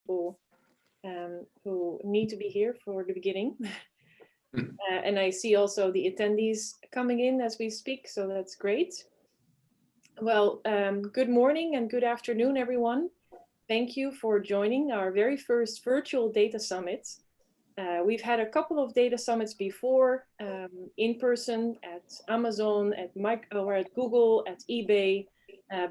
people who need to be here for the beginning. And I see also the attendees coming in as we speak, so that's great. Well, good morning and good afternoon, everyone. Thank you for joining our very first virtual data summit. We've had a couple of data summits before, in person at Amazon, at Google, at eBay,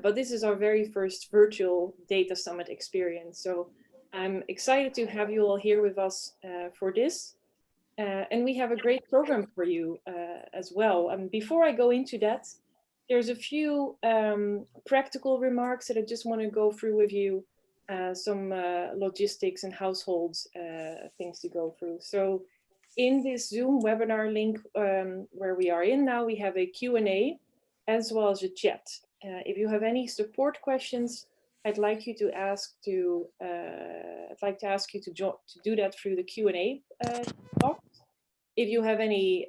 but this is our very first virtual data summit experience. So I'm excited to have you all here with us for this. And we have a great program for you as well. Before I go into that, there's a few practical remarks that I just want to go through with you. Some logistics and households things to go through. So in this Zoom webinar link where we are in now, we have a Q&A as well as a chat. If you have any support questions, I'd like you to ask to do that through the Q&A box. If you have any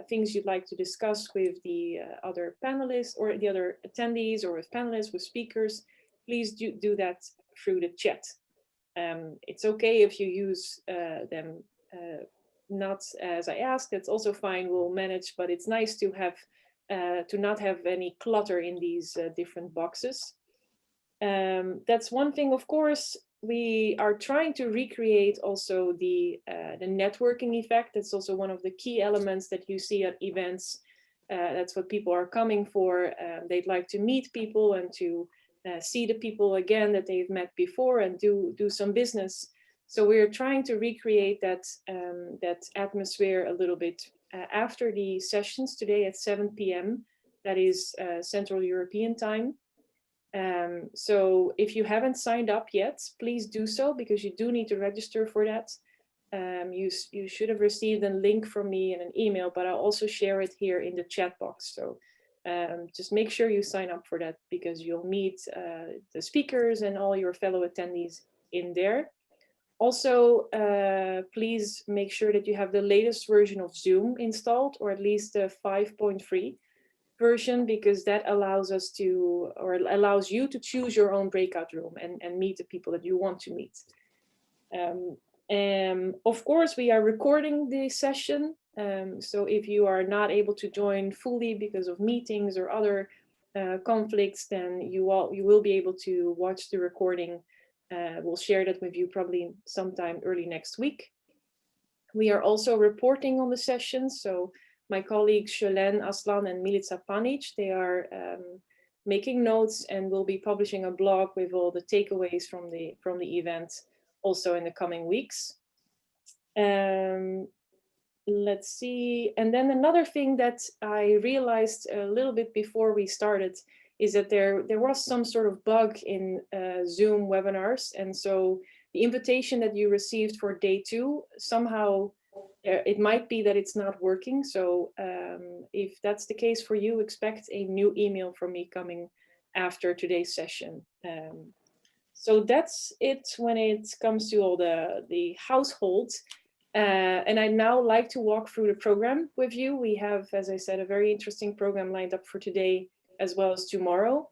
things you'd like to discuss with the other panelists or the other attendees, or with panelists, with speakers, please do that through the chat. It's okay if you use them not as I asked, that's also fine, we'll manage, but it's nice to have to not have any clutter in these different boxes. That's one thing. Of course, we are trying to recreate also the networking effect. That's also one of the key elements that you see at events. That's what people are coming for. They'd like to meet people and to see the people again that they've met before and do some business. So we're trying to recreate that atmosphere a little bit after the sessions today at 7 p.m. That is Central European time. So if you haven't signed up yet, please do so, because you do need to register for that. You should have received a link from me in an email, but I'll also share it here in the chat box. So just make sure you sign up for that, because you'll meet the speakers and all your fellow attendees in there. Also, please make sure that you have the latest version of Zoom installed, or at least the 5.3 version, because that allows us to, or allows you to choose your own breakout room and meet the people that you want to meet. Of course, we are recording the session. So if you are not able to join fully because of meetings or other conflicts, then you will be able to watch the recording. We'll share that with you probably sometime early next week. We are also reporting on the sessions. So my colleagues Shelen Aslan and Milica Panic, they are making notes, and will be publishing a blog with all the takeaways from the event also in the coming weeks. Let's see. And then another thing that I realized a little bit before we started is that there was some sort of bug in Zoom webinars. And so the invitation that you received for day 2, somehow it might be that it's not working. So if that's the case for you, expect a new email from me coming after today's session. So that's it when it comes to all the households. And I'd now like to walk through the program with you. We have, as I said, a very interesting program lined up for today as well as tomorrow.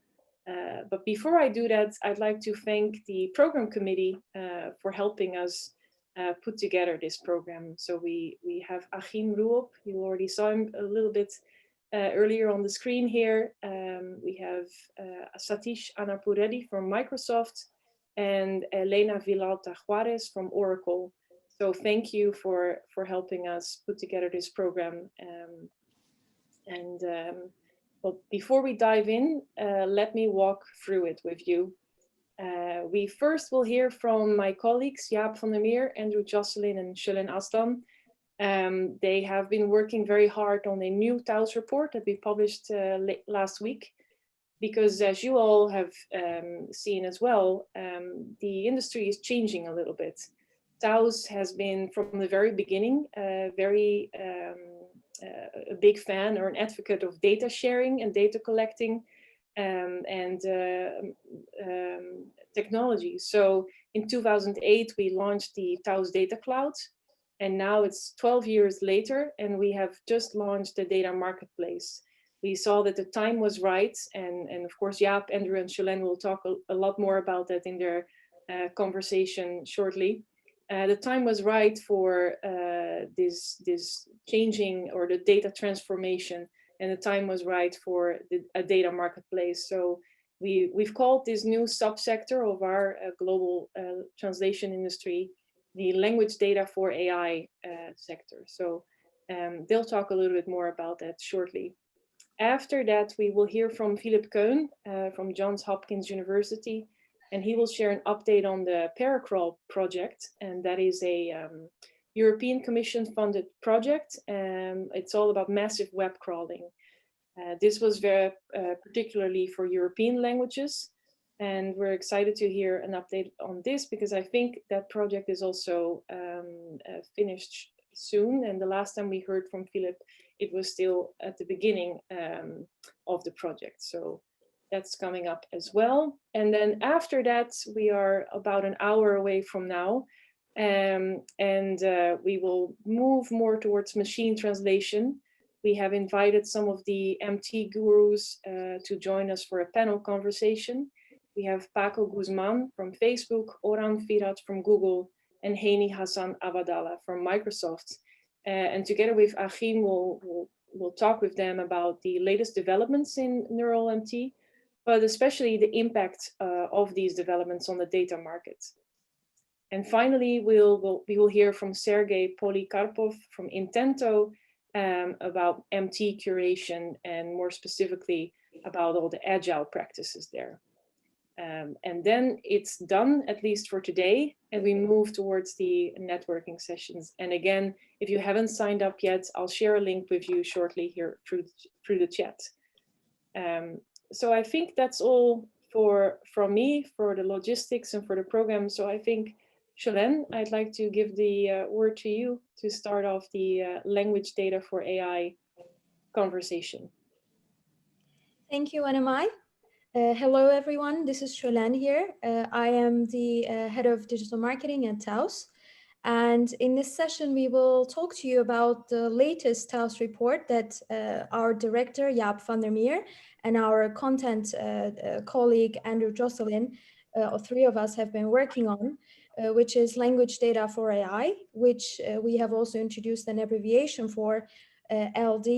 But before I do that, I'd like to thank the program committee for helping us put together this program. So we have Achim Ruop, you already saw him a little bit earlier on the screen here. We have Satish Anapuredi from Microsoft and Elena Villalta Juarez from Oracle. So thank you for helping us put together this program. But before we dive in, let me walk through it with you. We first will hear from my colleagues, Jaap van der Meer, Andrew Jocelyn, and Shelen Aslan. They have been working very hard on a new TAUS report that we published last week, because as you all have seen as well, the industry is changing a little bit. TAUS has been from the very beginning a big fan or an advocate of data sharing and data collecting and technology. So in 2008, we launched the TAUS Data Cloud, and now it's 12 years later, and we have just launched the data marketplace. We saw that the time was right, and of course, Jaap, Andrew, and Shelen will talk a lot more about that in their conversation shortly. The time was right for this changing or the data transformation, and the time was right for a data marketplace. So we've called this new subsector of our global translation industry the language data for AI sector. So they'll talk a little bit more about that shortly. After that, we will hear from Philip Keun from Johns Hopkins University, and he will share an update on the Paracrawl project, and that is a European Commission funded project. It's all about massive web crawling. This was very particularly for European languages, and we're excited to hear an update on this because I think that project is also finished soon. And the last time we heard from Philip, it was still at the beginning of the project. So that's coming up as well. And then after that, we are about an hour away from now. And we will move more towards machine translation. We have invited some of the MT gurus to join us for a panel conversation. We have Paco Guzman from Facebook, Orhan Firat from Google, and Heini Hassan Abadallah from Microsoft. And together with Achim, we'll talk with them about the latest developments in Neural MT, but especially the impact of these developments on the data market. And finally, we will hear from Sergey Polikarpov from Intento about MT curation and more specifically about all the agile practices there. And then it's done, at least for today, and we move towards the networking sessions. And again, if you haven't signed up yet, I'll share a link with you shortly here through the chat. So I think that's all from me for the logistics and for the program. So I think, Shalene, I'd like to give the word to you to start off the language data for AI conversation. Thank you, Anamai. Hello, everyone. This is Shalene here. I am the head of digital marketing at TAUS. And in this session, we will talk to you about the latest TAUS report that our director, Jaap van der Meer, and our content colleague, Andrew Jocelyn, three of us have been working on, which is language data for AI, which we have also introduced an abbreviation for LD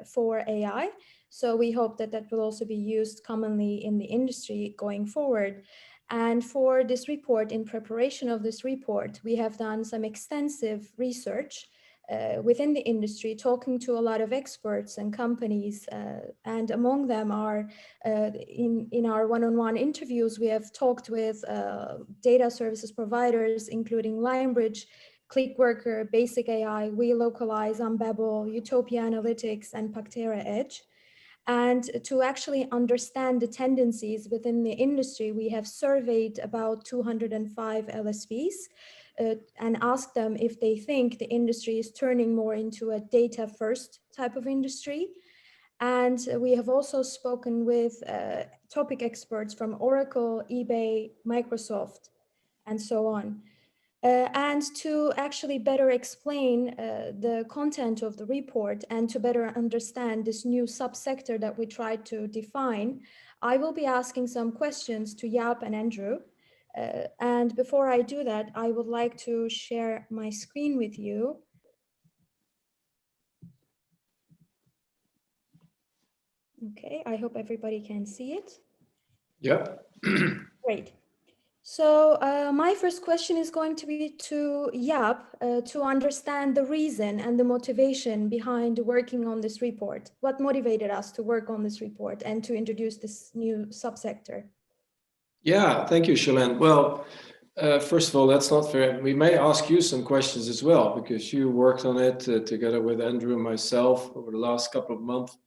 for AI. So we hope that that will also be used commonly in the industry going forward. And for this report, in preparation of this report, we have done some extensive research within the industry, talking to a lot of experts and companies. And among them are, in our one-on-one interviews, we have talked with data services providers, including Lionbridge, Clickworker, Basic AI, WeLocalize, Unbabble, Utopia Analytics, and Pactera Edge. And to actually understand the tendencies within the industry, we have surveyed about 205 LSVs and asked them if they think the industry is turning more into a data-first type of industry. And we have also spoken with topic experts from Oracle, eBay, Microsoft, and so on. And to actually better explain the content of the report and to better understand this new subsector that we tried to define, I will be asking some questions to Jaap and Andrew. And before I do that, I would like to share my screen with you. Okay, I hope everybody can see it. Yep. Great. So my first question is going to be to Jaap to understand the reason and the motivation behind working on this report. What motivated us to work on this report and to introduce this new subsector? Yeah, thank you, Shalene. Well, first of all, that's not fair. We may ask you some questions as well, because you worked on it together with Andrew and myself over the last couple of months.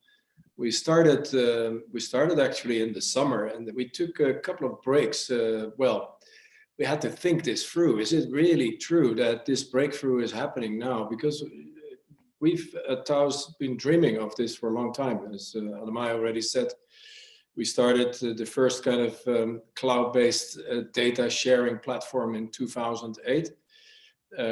We started actually in the summer, and we took a couple of breaks. Well, we had to think this through. Is it really true that this breakthrough is happening now? Because we've at TAUS been dreaming of this for a long time. As Anamai already said, we started the first kind of cloud-based data sharing platform in 2008.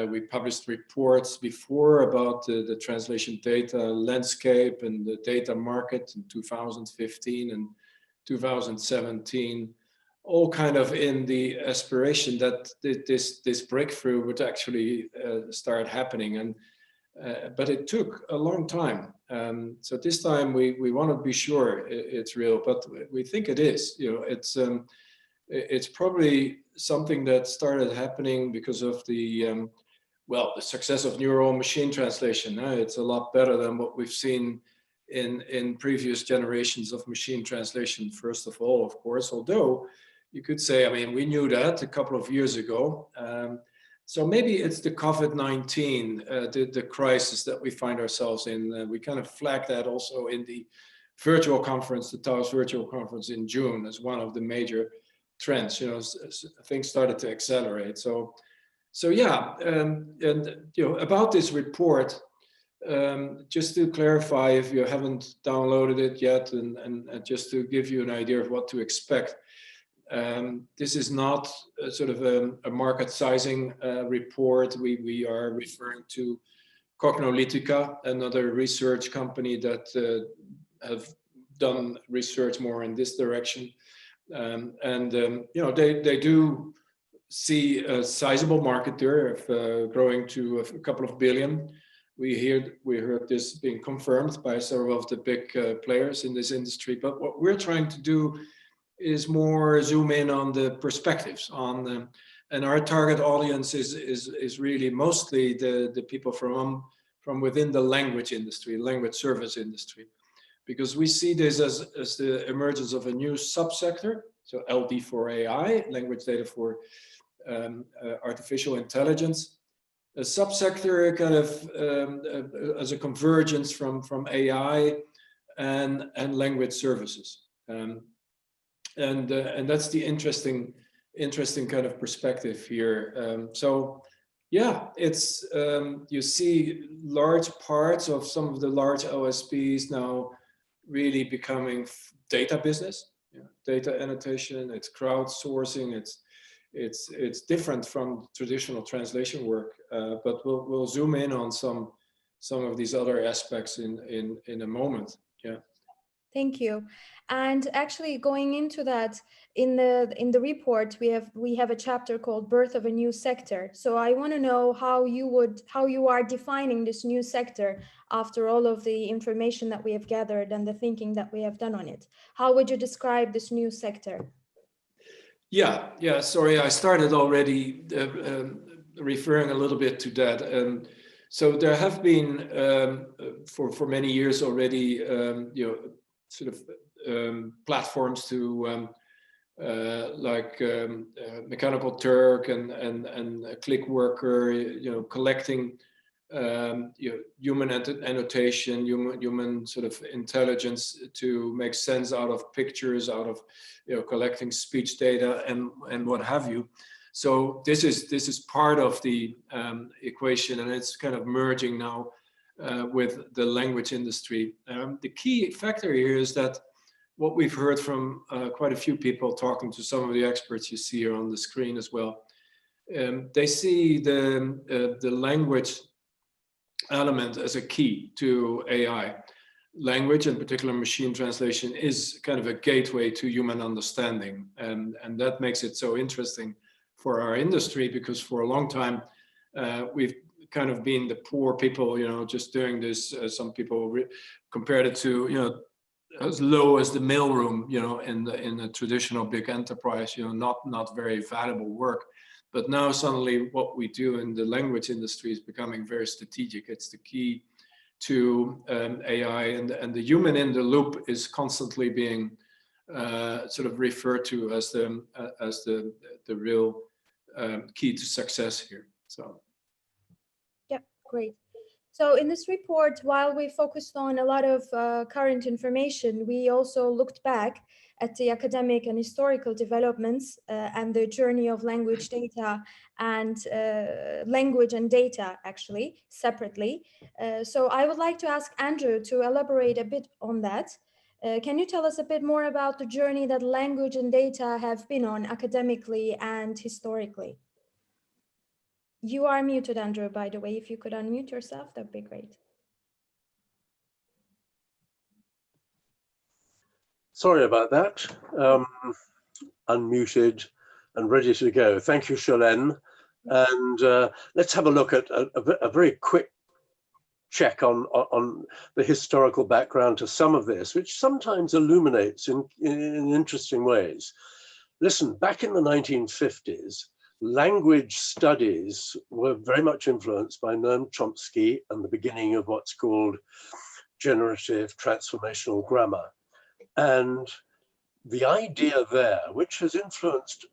We published reports before about the translation data landscape and the data market in 2015 and 2017. all kind of in the aspiration that this breakthrough would actually start happening. And but it took a long time. So this time we want to be sure it's real, but we think it is. You know, it's probably something that started happening because of the well, the success of neural machine translation. It's a lot better than what we've seen in previous generations of machine translation. First of all, of course, although you could say, I mean, we knew that a couple of years ago. So maybe it's the COVID-19, the crisis that we find ourselves in. We kind of flagged that also in the virtual conference, the TAUS virtual conference in June, as one of the major trends. You know, things started to accelerate. So yeah, and you know, about this report, just to clarify, if you haven't downloaded it yet, and just to give you an idea of what to expect. This is not a sort of a market sizing report. We are referring to Cognolytica, another research company that have done research more in this direction. You know, they do see a sizable market there of growing to a couple of billion. We heard this being confirmed by several of the big players in this industry. But what we're trying to do is more zoom in on the perspectives on them. And our target audience is really mostly the people from within the language industry, language service industry, because we see this as the emergence of a new subsector. So LD for AI, language data for artificial intelligence, a subsector kind of as a convergence from AI and language services. And that's the interesting kind of perspective here. So yeah, it's you see large parts of some of the large OSPs now really becoming data business, data annotation. It's crowdsourcing. It's different from traditional translation work, but we'll zoom in on some of these other aspects in a moment. Yeah. Thank you. And actually, going into that, in the report, we have a chapter called "Birth of a New Sector." So I want to know how you are defining this new sector after all of the information that we have gathered and the thinking that we have done on it. How would you describe this new sector? Yeah. Sorry, I started already referring a little bit to that. So there have been for many years already, you know, sort of platforms to like Mechanical Turk and Clickworker, you know, collecting you know, human annotation, human sort of intelligence to make sense out of pictures, out of, you know, collecting speech data and what have you. So this is part of the equation, and it's kind of merging now with the language industry. The key factor here is that what we've heard from quite a few people talking to some of the experts you see here on the screen as well, they see the language element as a key to AI. Language, in particular machine translation, is kind of a gateway to human understanding, and that makes it so interesting for our industry, because for a long time we've kind of been the poor people, you know, just doing this. Some people compared it to, you know, as low as the mailroom, you know, in a traditional big enterprise, you know, not very valuable work. But now suddenly what we do in the language industry is becoming very strategic. It's the key to AI, and the human in the loop is constantly being sort of referred to as the real key to success here. So. Yeah, great. So in this report, while we focused on a lot of current information, we also looked back at the academic and historical developments and the journey of language data and language and data actually separately. So I would like to ask Andrew to elaborate a bit on that. Can you tell us a bit more about the journey that language and data have been on academically and historically? You are muted, Andrew, by the way. If you could unmute yourself, that'd be great. Sorry about that. unmuted and ready to go. Thank you, Charlène. And let's have a look at a very quick check on the historical background to some of this, which sometimes illuminates in interesting ways. Listen, back in the 1950s, language studies were very much influenced by Noam Chomsky and the beginning of what's called generative transformational grammar. And the idea there, which has influenced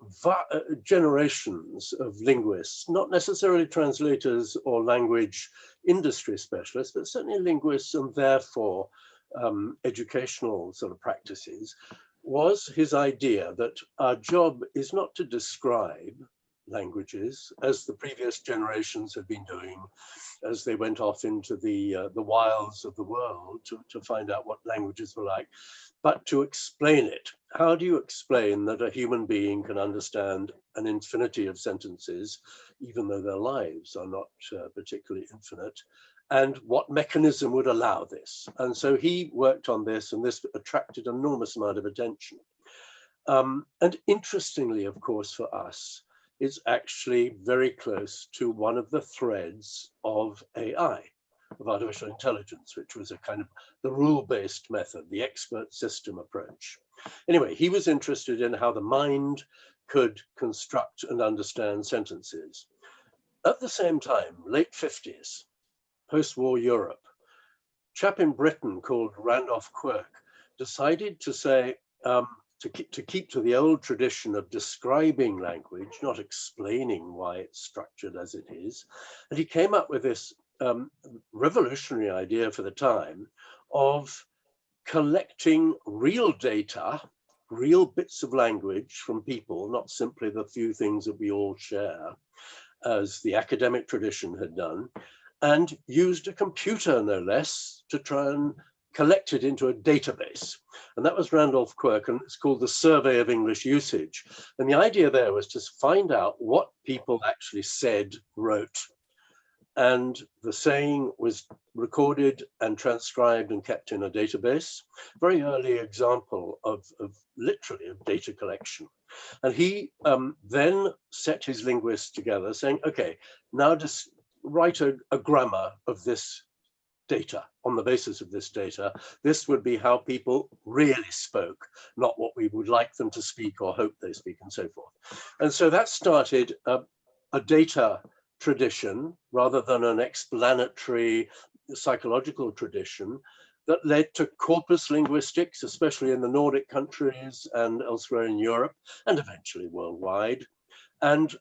generations of linguists, not necessarily translators or language industry specialists, but certainly linguists and therefore educational sort of practices, was his idea that our job is not to describe languages as the previous generations had been doing as they went off into the wilds of the world to find out what languages were like, but to explain it. How do you explain that a human being can understand an infinity of sentences, even though their lives are not particularly infinite? And what mechanism would allow this? And so he worked on this, and this attracted an enormous amount of attention. And interestingly, of course, for us, it's actually very close to one of the threads of AI, of artificial intelligence, which was a kind of the rule-based method, the expert system approach. Anyway, he was interested in how the mind could construct and understand sentences. At the same time, late 50s, post-war Europe, a chap in Britain called Randolph Quirk decided to say, to keep to the old tradition of describing language, not explaining why it's structured as it is. And he came up with this revolutionary idea for the time of collecting real data, real bits of language from people, not simply the few things that we all share, as the academic tradition had done, and used a computer, no less, to try and collect it into a database. And that was Randolph Quirk, and it's called the Survey of English Usage. And the idea there was to find out what people actually said, wrote, and the saying was recorded and transcribed and kept in a database. Very early example of literally of data collection. And he then set his linguists together saying, okay, now just write a grammar of this data. On the basis of this data, this would be how people really spoke, not what we would like them to speak or hope they speak, and so forth. And so that started a data tradition rather than an explanatory psychological tradition that led to corpus linguistics, especially in the Nordic countries and elsewhere in Europe, and eventually worldwide. And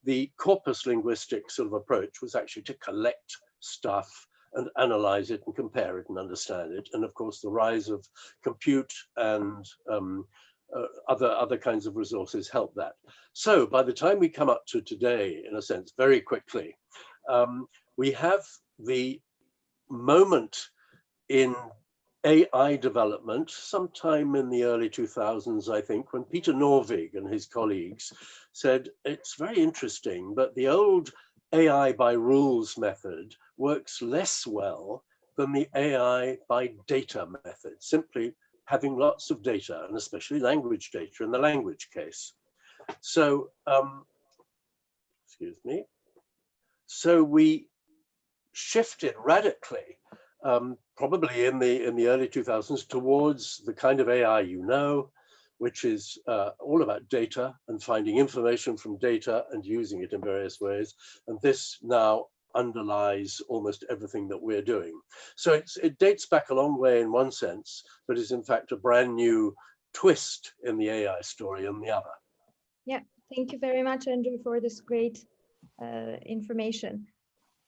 the corpus linguistic sort of approach was actually to collect stuff and analyze it and compare it and understand it. And of course, the rise of compute and other kinds of resources help that. So by the time we come up to today, in a sense, very quickly, we have the moment in AI development, sometime in the early 2000s, I think, when Peter Norvig and his colleagues said, it's very interesting, but the old AI by rules method works less well than the AI by data method, simply having lots of data, and especially language data in the language case. So, excuse me. So we shifted radically, probably in the early 2000s, towards the kind of AI you know, which is all about data and finding information from data and using it in various ways. And this now underlies almost everything that we're doing. So it dates back a long way in one sense, but is in fact a brand new twist in the AI story on the other. Yeah, thank you very much, Andrew, for this great information.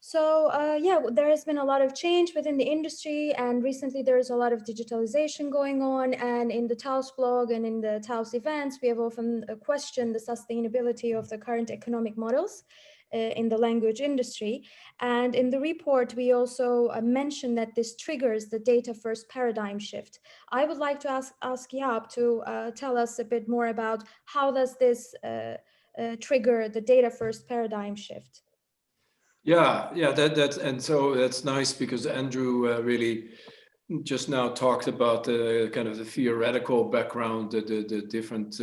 So yeah, there has been a lot of change within the industry, and recently there is a lot of digitalization going on. And in the TAUS blog and in the TAUS events, we have often questioned the sustainability of the current economic models in the language industry. And in the report, we also mentioned that this triggers the data first paradigm shift. I would like to ask Jaap to tell us a bit more about how does this trigger the data first paradigm shift? Yeah, and so that's nice because Andrew really just now talked about the kind of the theoretical background, the different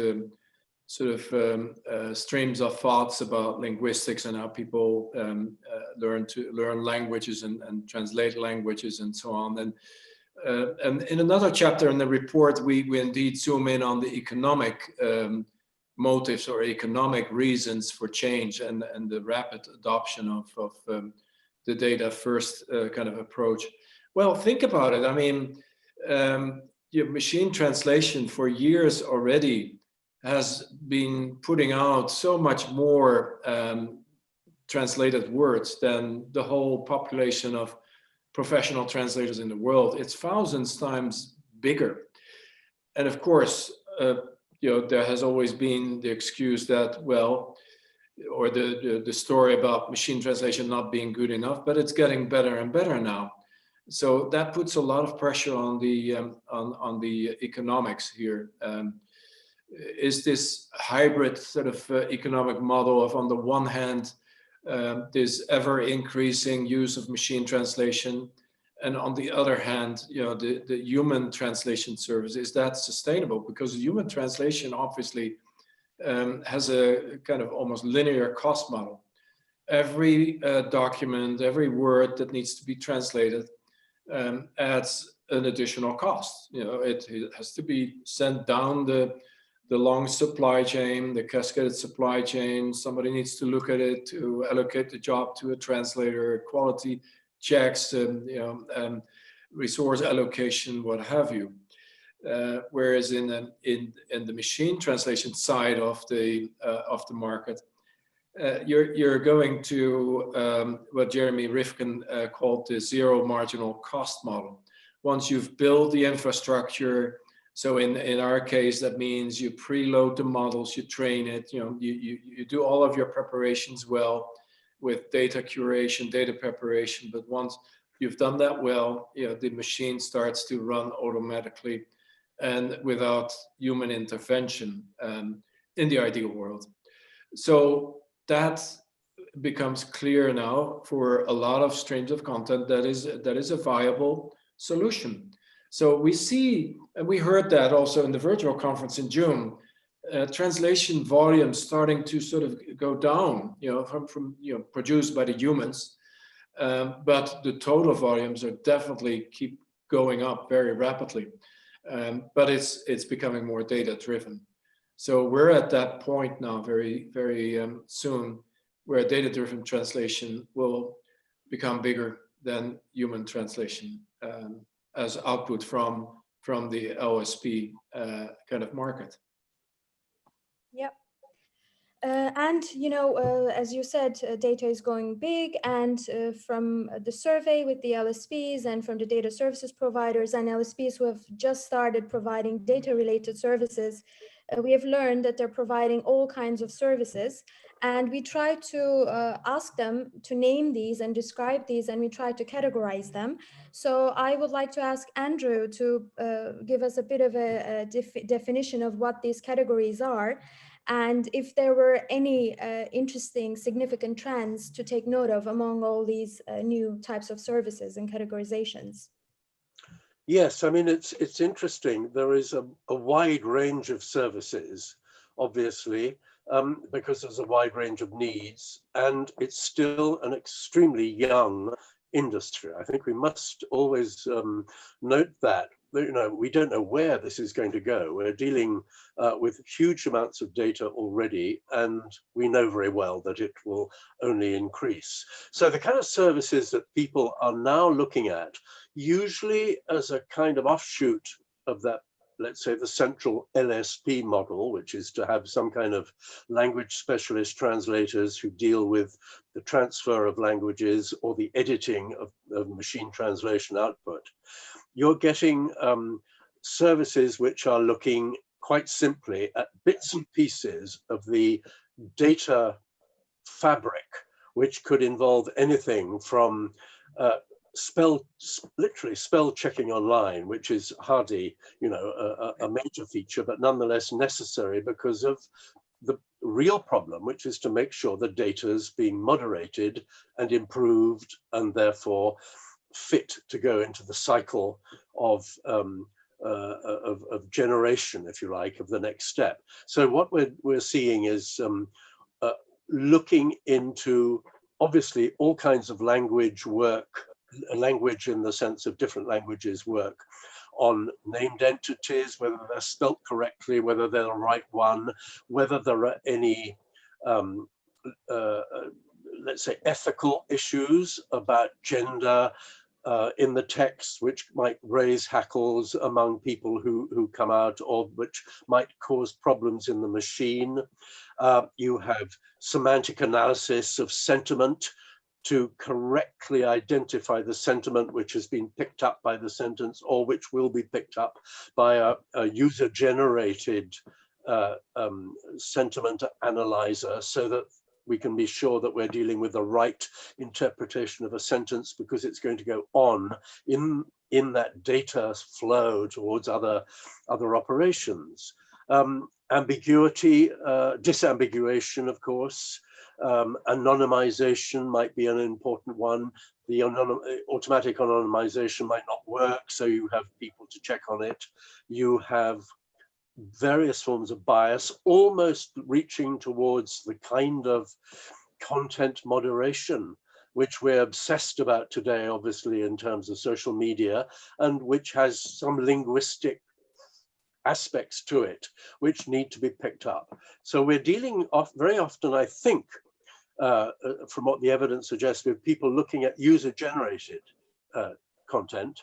sort of streams of thoughts about linguistics and how people learn languages and translate languages and so on. And in another chapter in the report, we indeed zoom in on the economic motives or economic reasons for change and the rapid adoption of the data first kind of approach. Well, think about it. I mean, machine translation for years already has been putting out so much more translated words than the whole population of professional translators in the world. It's thousands times bigger. And of course, there has always been the excuse that, well, or the story about machine translation not being good enough, but it's getting better and better now. So that puts a lot of pressure on the economics here. Is this hybrid sort of economic model of, on the one hand, this ever increasing use of machine translation, and on the other hand, the human translation service, is that sustainable? Because human translation obviously has a kind of almost linear cost model. Every document, every word that needs to be translated adds an additional cost. It has to be sent down the long supply chain, the cascaded supply chain. Somebody needs to look at it to allocate the job to a translator, quality checks, resource allocation, what have you. Whereas in the machine translation side of the market, you're going to what Jeremy Rifkin called the zero marginal cost model. Once you've built the infrastructure, so in our case, that means you preload the models, you train it, you do all of your preparations well with data curation, data preparation. But once you've done that well, the machine starts to run automatically and without human intervention in the ideal world. So that becomes clear now for a lot of streams of content that is a viable solution. So we see, and we heard that also in the virtual conference in June, translation volumes starting to sort of go down, from produced by the humans, but the total volumes are definitely keep going up very rapidly. But it's becoming more data driven. So we're at that point now, very, very soon, where data driven translation will become bigger than human translation as output from the OSP kind of market. Yep. And, as you said, data is going big, and from the survey with the LSPs and from the data services providers and LSPs who have just started providing data-related services, we have learned that they're providing all kinds of services. And we try to ask them to name these and describe these, and we try to categorize them. So I would like to ask Andrew to give us a bit of a definition of what these categories are, and if there were any interesting, significant trends to take note of among all these new types of services and categorizations. Yes, I mean, it's interesting. There is a wide range of services, obviously, because there's a wide range of needs, and it's still an extremely young industry. I think we must always note that. We don't know where this is going to go. We're dealing with huge amounts of data already, and we know very well that it will only increase. So the kind of services that people are now looking at, usually as a kind of offshoot of that, let's say, the central LSP model, which is to have some kind of language specialist translators who deal with the transfer of languages or the editing of machine translation output. You're getting services which are looking quite simply at bits and pieces of the data fabric, which could involve anything from literally spell checking online, which is hardly, a major feature, but nonetheless necessary because of the real problem, which is to make sure the data is being moderated and improved and therefore fit to go into the cycle of of generation, if you like, of the next step. So what we're seeing is looking into, obviously, all kinds of language work, language in the sense of different languages work on named entities, whether they're spelt correctly, whether they're the right one, whether there are any, let's say, ethical issues about gender in the text, which might raise hackles among people who come out, or which might cause problems in the machine. You have semantic analysis of sentiment to correctly identify the sentiment which has been picked up by the sentence, or which will be picked up by a user-generated sentiment analyzer, so that we can be sure that we're dealing with the right interpretation of a sentence, because it's going to go on in that data flow towards other operations. Ambiguity, disambiguation, of course. Anonymization might be an important one. The automatic anonymization might not work, so you have people to check on it. You have various forms of bias, almost reaching towards the kind of content moderation which we're obsessed about today, obviously, in terms of social media, and which has some linguistic aspects to it which need to be picked up. So we're dealing very often, I think, from what the evidence suggests, with people looking at user-generated content.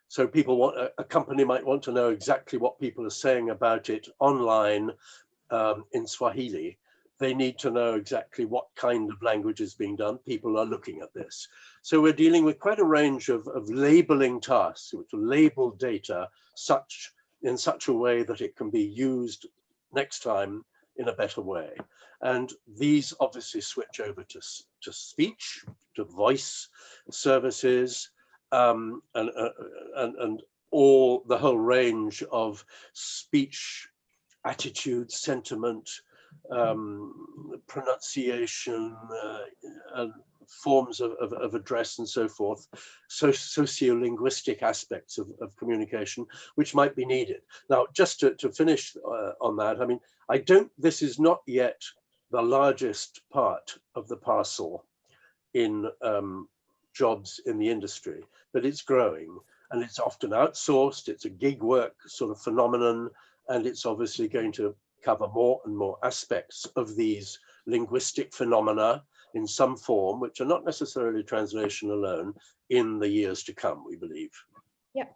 So people a company might want to know exactly what people are saying about it online in Swahili. They need to know exactly what kind of language is being done. People are looking at this. So we're dealing with quite a range of labeling tasks, which label data in such a way that it can be used next time in a better way. And these obviously switch over to speech, to voice services, and all the whole range of speech, attitude, sentiment, pronunciation, and forms of address and so forth, sociolinguistic aspects of communication, which might be needed. Now, just to finish on that, I mean, this is not yet the largest part of the parcel in jobs in the industry, but it's growing, and it's often outsourced. It's a gig work sort of phenomenon, and it's obviously going to cover more and more aspects of these linguistic phenomena in some form, which are not necessarily translation alone, in the years to come, we believe. Yeah,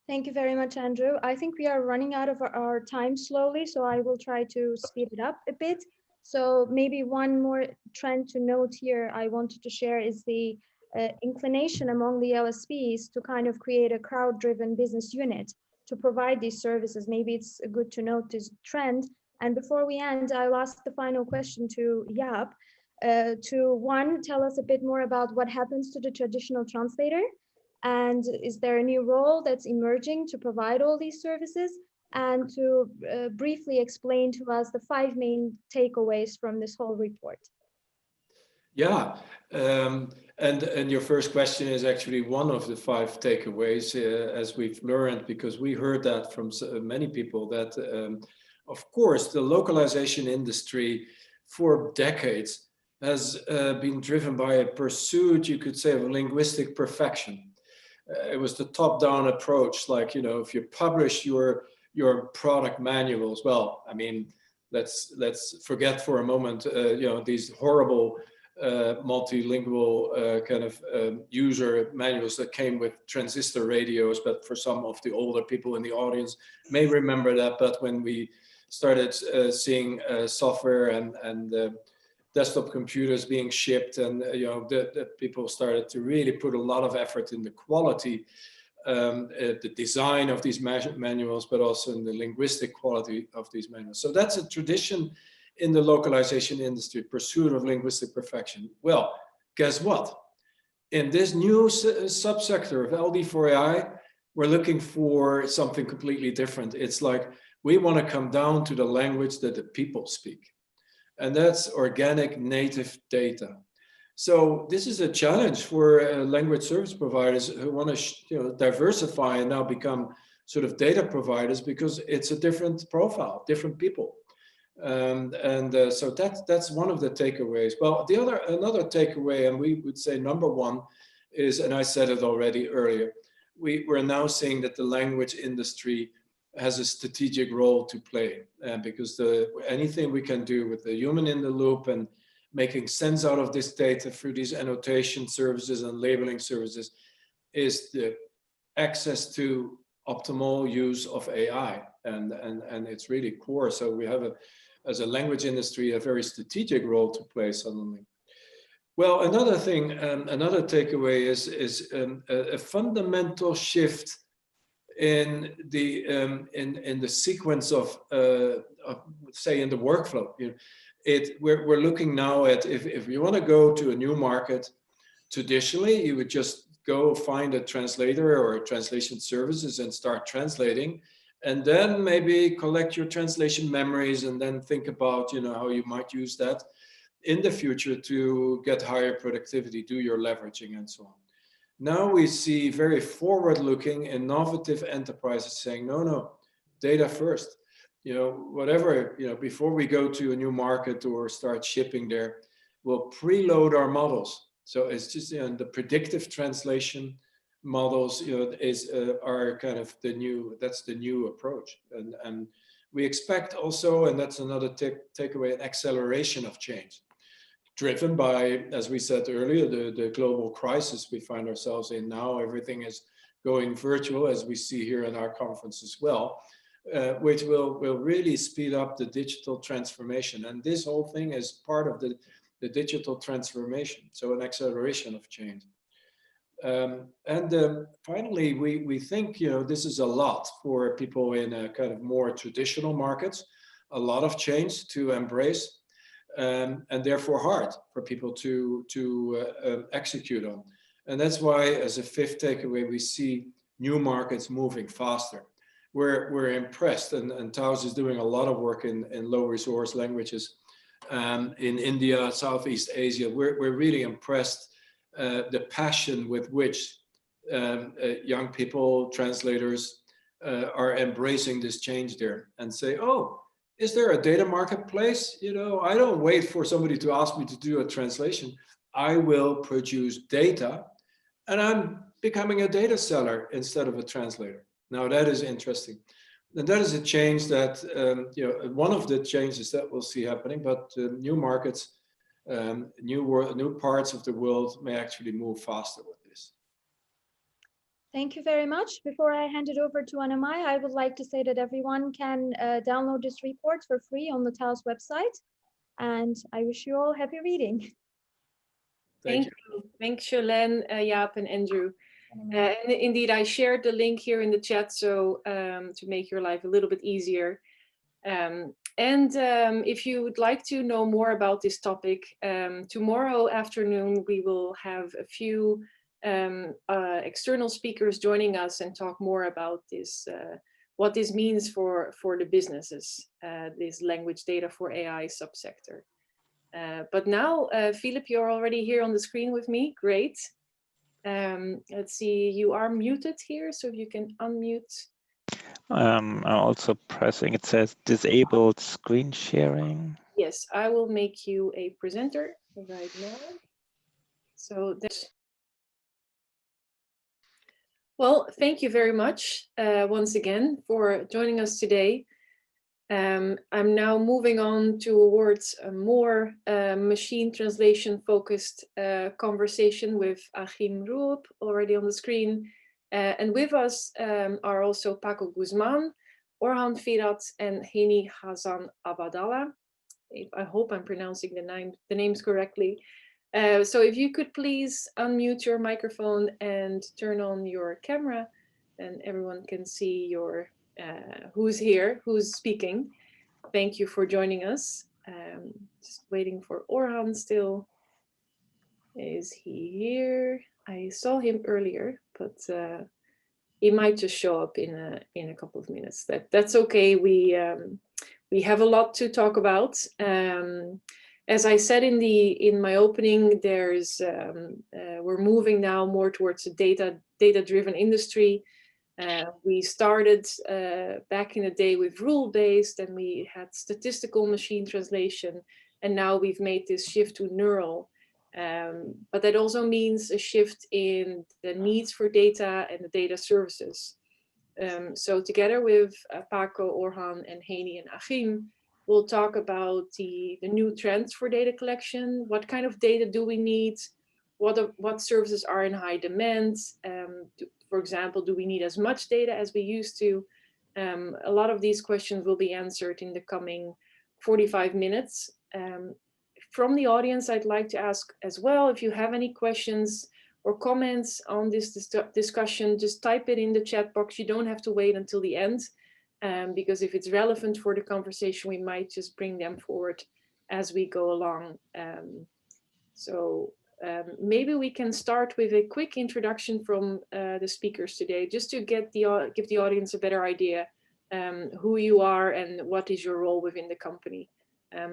thank you very much, Andrew. I think we are running out of our time slowly, so I will try to speed it up a bit. So maybe one more trend to note here I wanted to share is the inclination among the LSPs to kind of create a crowd-driven business unit to provide these services. Maybe it's good to note this trend. And before we end, I'll ask the final question to Jaap. To one, tell us a bit more about what happens to the traditional translator, and is there a new role that's emerging to provide all these services, and to briefly explain to us the 5 main takeaways from this whole report. Yeah, and your first question is actually one of the 5 takeaways, as we've learned, because we heard that from many people, that of course the localization industry for decades has been driven by a pursuit, you could say, of linguistic perfection. It was the top-down approach, like, you know, if you publish your product manuals, well, I mean, let's forget for a moment, you know, these horrible multilingual kind of user manuals that came with transistor radios, but for some of the older people in the audience may remember that. But when we started seeing software and desktop computers being shipped, and you know, the people started to really put a lot of effort in the quality, the design of these manuals, but also in the linguistic quality of these manuals. So that's a tradition in the localization industry, pursuit of linguistic perfection. Well, guess what? In this new subsector of LD4AI, we're looking for something completely different. It's like, we want to come down to the language that the people speak. And that's organic native data. So this is a challenge for language service providers who want to diversify and now become sort of data providers, because it's a different profile, different people. So that's one of the takeaways. Well, another takeaway, and we would say number one, is, and I said it already earlier, we're now seeing that the language industry has a strategic role to play, because anything we can do with the human in the loop and making sense out of this data through these annotation services and labeling services is the access to optimal use of AI, and it's really core. So we have as a language industry, a very strategic role to play suddenly. Well, another thing, another takeaway is a fundamental shift in the sequence of say in the workflow. We're looking now at if you want to go to a new market, traditionally you would just go find a translator or translation services and start translating, and then maybe collect your translation memories and then think about how you might use that in the future to get higher productivity, do your leveraging and so on. Now we see very forward-looking, innovative enterprises saying, no, data first. Whatever, before we go to a new market or start shipping there, we'll preload our models. So it's just the predictive translation models, are kind of the new approach. And we expect also, and that's another takeaway, an acceleration of change, driven by, as we said earlier, the global crisis we find ourselves in now. Everything is going virtual, as we see here in our conference as well, which will really speed up the digital transformation. And this whole thing is part of the digital transformation, so an acceleration of change. Finally, we think this is a lot for people in a kind of more traditional markets, a lot of change to embrace, and therefore hard for people to execute on. And that's why, as a fifth takeaway, we see new markets moving faster. We're impressed, and TAUS is doing a lot of work in low resource languages in India, Southeast Asia. We're really impressed the passion with which young people, translators, are embracing this change there and say, oh, is there a data marketplace? I don't wait for somebody to ask me to do a translation. I will produce data, and I'm becoming a data seller instead of a translator. Now that is interesting. And that is a change that, one of the changes that we'll see happening, but new markets, new parts of the world may actually move faster with this. Thank you very much. Before I hand it over to Anamai, I would like to say that everyone can download this report for free on the TAUS website. And I wish you all happy reading. Thank you. Thanks, Charlène, Jaap, and Andrew. And indeed, I shared the link here in the chat, so to make your life a little bit easier. If you would like to know more about this topic, tomorrow afternoon we will have a few external speakers joining us and talk more about this, what this means for the businesses, this language data for AI subsector. But now, Philip, you're already here on the screen with me. Great. Let's see, you are muted here, so if you can unmute. I'm also pressing, it says disabled screen sharing. Yes, I will make you a presenter right now. So that's... Well, thank you very much once again for joining us today. I'm now moving on towards a more machine translation focused conversation with Achim Ruop, already on the screen. And with us are also Paco Guzman, Orhan Firat, and Heni Hassan Abadallah. I hope I'm pronouncing the names correctly. So if you could please unmute your microphone and turn on your camera, and everyone can see your who's here, who's speaking. Thank you for joining us. Just waiting for Orhan still. Is he here? I saw him earlier, but he might just show up in a couple of minutes. That's okay. We have a lot to talk about. As I said in my opening, we're moving now more towards a data-driven industry. We started back in the day with rule-based, and we had statistical machine translation, and now we've made this shift to neural. But that also means a shift in the needs for data and the data services. So together with Paco, Orhan, and Heini and Achim, we'll talk about the new trends for data collection. What kind of data do we need? What services are in high demand? For example, do we need as much data as we used to? A lot of these questions will be answered in the coming 45 minutes. From the audience, I'd like to ask as well, if you have any questions or comments on this discussion, just type it in the chat box. You don't have to wait until the end, because if it's relevant for the conversation, we might just bring them forward as we go along. Maybe we can start with a quick introduction from the speakers today, just to give the audience a better idea who you are and what is your role within the company.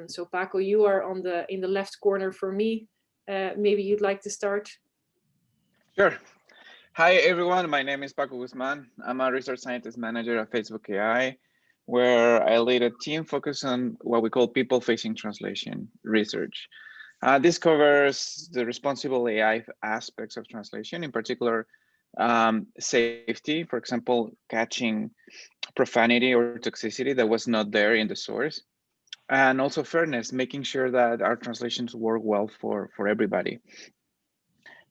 So Paco, you are in the left corner for me. Maybe you'd like to start. Sure. Hi, everyone. My name is Paco Guzman. I'm a research scientist manager at Facebook AI, where I lead a team focused on what we call people-facing translation research. This covers the responsible AI aspects of translation, in particular, safety, for example, catching profanity or toxicity that was not there in the source, and also fairness, making sure that our translations work well for everybody.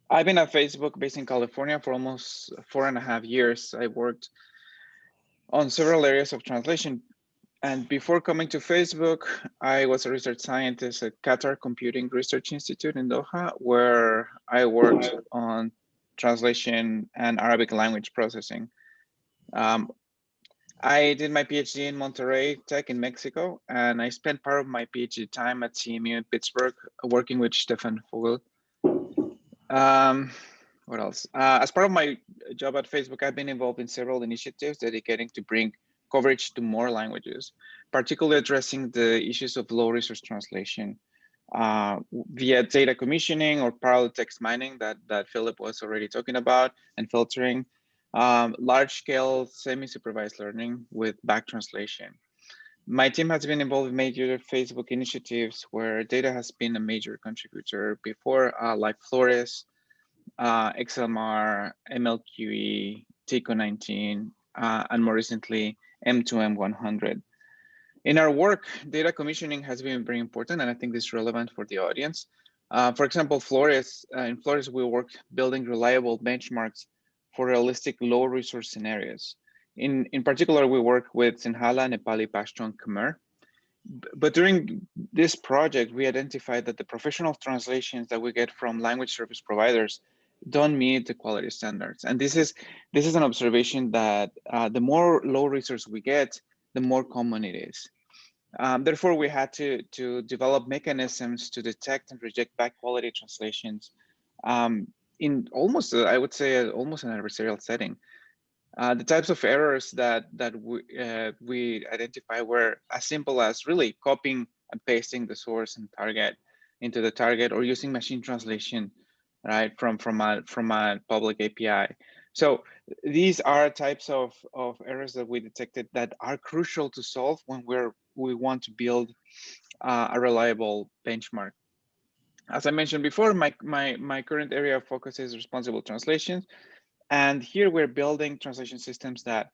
I've been at Facebook based in California for almost 4.5 years. I worked on several areas of translation. And before coming to Facebook, I was a research scientist at Qatar Computing Research Institute in Doha, where I worked on translation and Arabic language processing. I did my PhD in Monterrey Tech in Mexico, and I spent part of my PhD time at CMU in Pittsburgh, working with Stefan Vogel. What else? As part of my job at Facebook, I've been involved in several initiatives dedicating to bring coverage to more languages, particularly addressing the issues of low resource translation via data commissioning or parallel text mining that Philip was already talking about, and filtering, large-scale semi-supervised learning with back translation. My team has been involved in major Facebook initiatives where data has been a major contributor before, like Flores, XLMR, MLQE, TICO19, and more recently, M2M100. In our work, data commissioning has been very important, and I think this is relevant for the audience. For example, in Flores, we worked building reliable benchmarks for realistic low resource scenarios. In particular, we work with Sinhala, Nepali, Pashto, and Khmer. But during this project, we identified that the professional translations that we get from language service providers don't meet the quality standards. And this is an observation that the more low resource we get, the more common it is. Therefore, we had to develop mechanisms to detect and reject bad quality translations in almost, I would say, almost an adversarial setting. The types of errors that we identify were as simple as really copying and pasting the source and target into the target, or using machine translation, right, from a public API. So these are types of errors that we detected that are crucial to solve when we want to build a reliable benchmark. As I mentioned before, my current area of focus is responsible translations. And here we're building translation systems that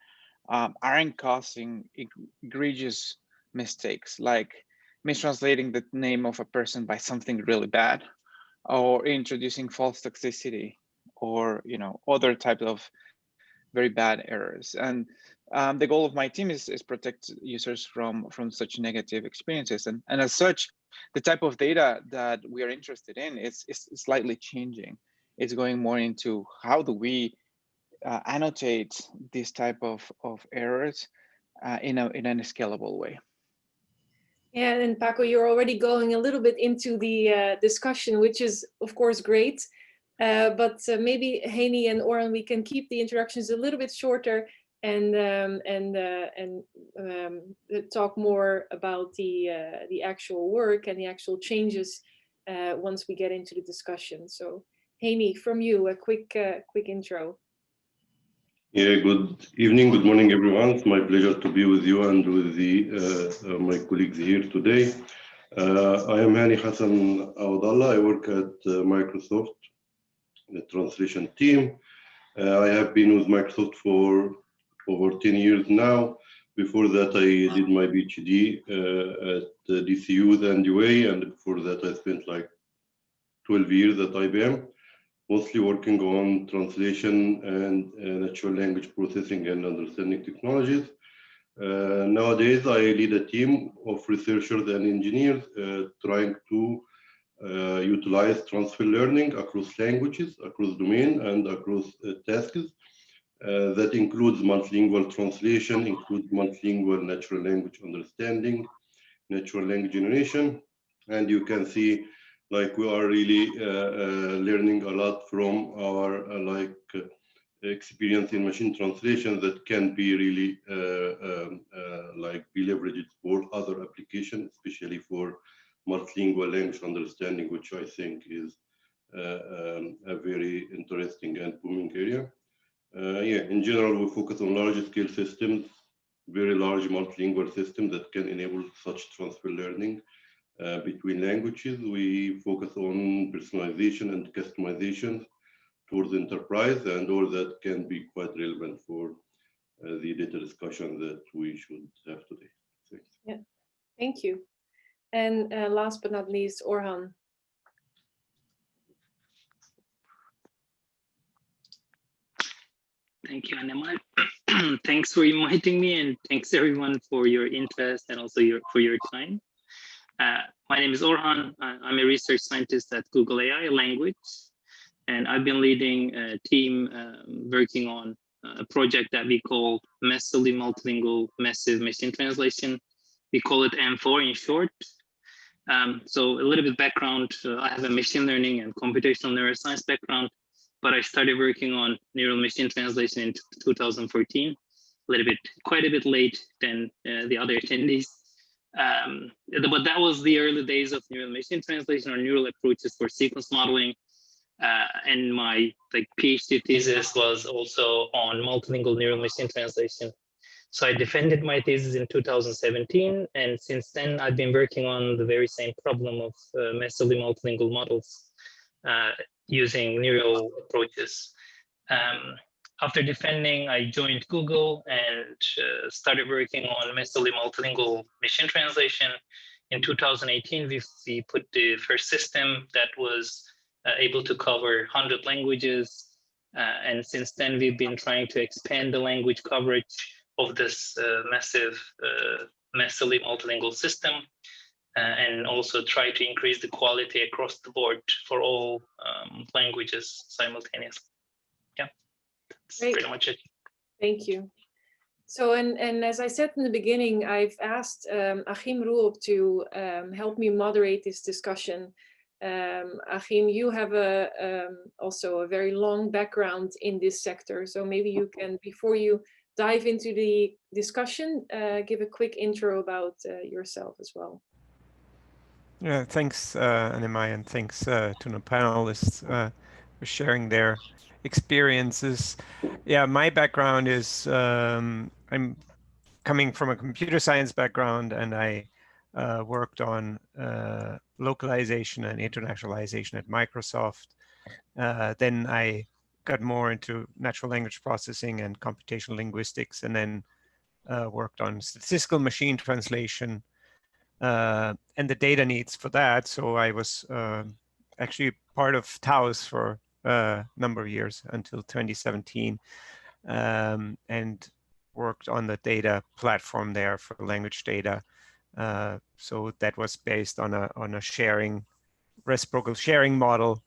aren't causing egregious mistakes, like mistranslating the name of a person by something really bad, or introducing false toxicity, or other types of very bad errors. And the goal of my team is protect users from such negative experiences. And as such, the type of data that we are interested in is slightly changing. It's going more into how do we annotate this type of errors in a scalable way. Yeah, and Paco, you're already going a little bit into the discussion, which is of course great. But maybe Heini and Oren, we can keep the introductions a little bit shorter and talk more about the actual work and the actual changes once we get into the discussion. So Heini, from you, a quick intro. Yeah, good evening, good morning, everyone. It's my pleasure to be with you and with my colleagues here today. I am Hani Hassan Awadallah. I work at Microsoft, the translation team. I have been with Microsoft for over 10 years now. Before that, I did my PhD at DCU, the NDA, and before that, I spent like 12 years at IBM, mostly working on translation and natural language processing and understanding technologies. Nowadays, I lead a team of researchers and engineers trying to utilize transfer learning across languages, across domain, and across tasks. That includes multilingual translation, includes multilingual natural language understanding, natural language generation. And you can see like we are really learning a lot from our experience in machine translation that can be really like be leveraged for other applications, especially for multilingual language understanding, which I think is a very interesting and booming area. Yeah, in general, we focus on large scale systems, very large multilingual systems that can enable such transfer learning between languages. We focus on personalization and customization towards enterprise, and all that can be quite relevant for the data discussion that we should have today. Thanks. Yeah, thank you. And last but not least, Orhan. Thank you, Anima. Thanks for inviting me, and thanks everyone for your interest and also for your time. My name is Orhan. I'm a research scientist at Google AI Language, and I've been leading a team working on a project that we call Massively Multilingual Massive Machine Translation. We call it M4 in short. So a little bit background, I have a machine learning and computational neuroscience background, but I started working on neural machine translation in 2014, quite a bit late than the other attendees. But that was the early days of neural machine translation or neural approaches for sequence modeling. And my PhD thesis was also on multilingual neural machine translation. So I defended my thesis in 2017, and since then I've been working on the very same problem of massively multilingual models using neural approaches. After defending, I joined Google and started working on massively multilingual machine translation. In 2018, we put the first system that was able to cover 100 languages. And since then, we've been trying to expand the language coverage of this massively multilingual system, and also try to increase the quality across the board for all languages simultaneously. Yeah, that's pretty much it. Thank you. So, and as I said in the beginning, I've asked Achim Ruop to help me moderate this discussion. Achim, you have also a very long background in this sector. So maybe you can, before you dive into the discussion, give a quick intro about yourself as well. Yeah, thanks, Anima, and thanks to the panelists for sharing their experiences. Yeah, my background is I'm coming from a computer science background, and I worked on localization and internationalization at Microsoft. Then I got more into natural language processing and computational linguistics, and then worked on statistical machine translation and the data needs for that. So I was actually part of TAUS for a number of years until 2017, and worked on the data platform there for language data. So that was based on a sharing, reciprocal sharing model,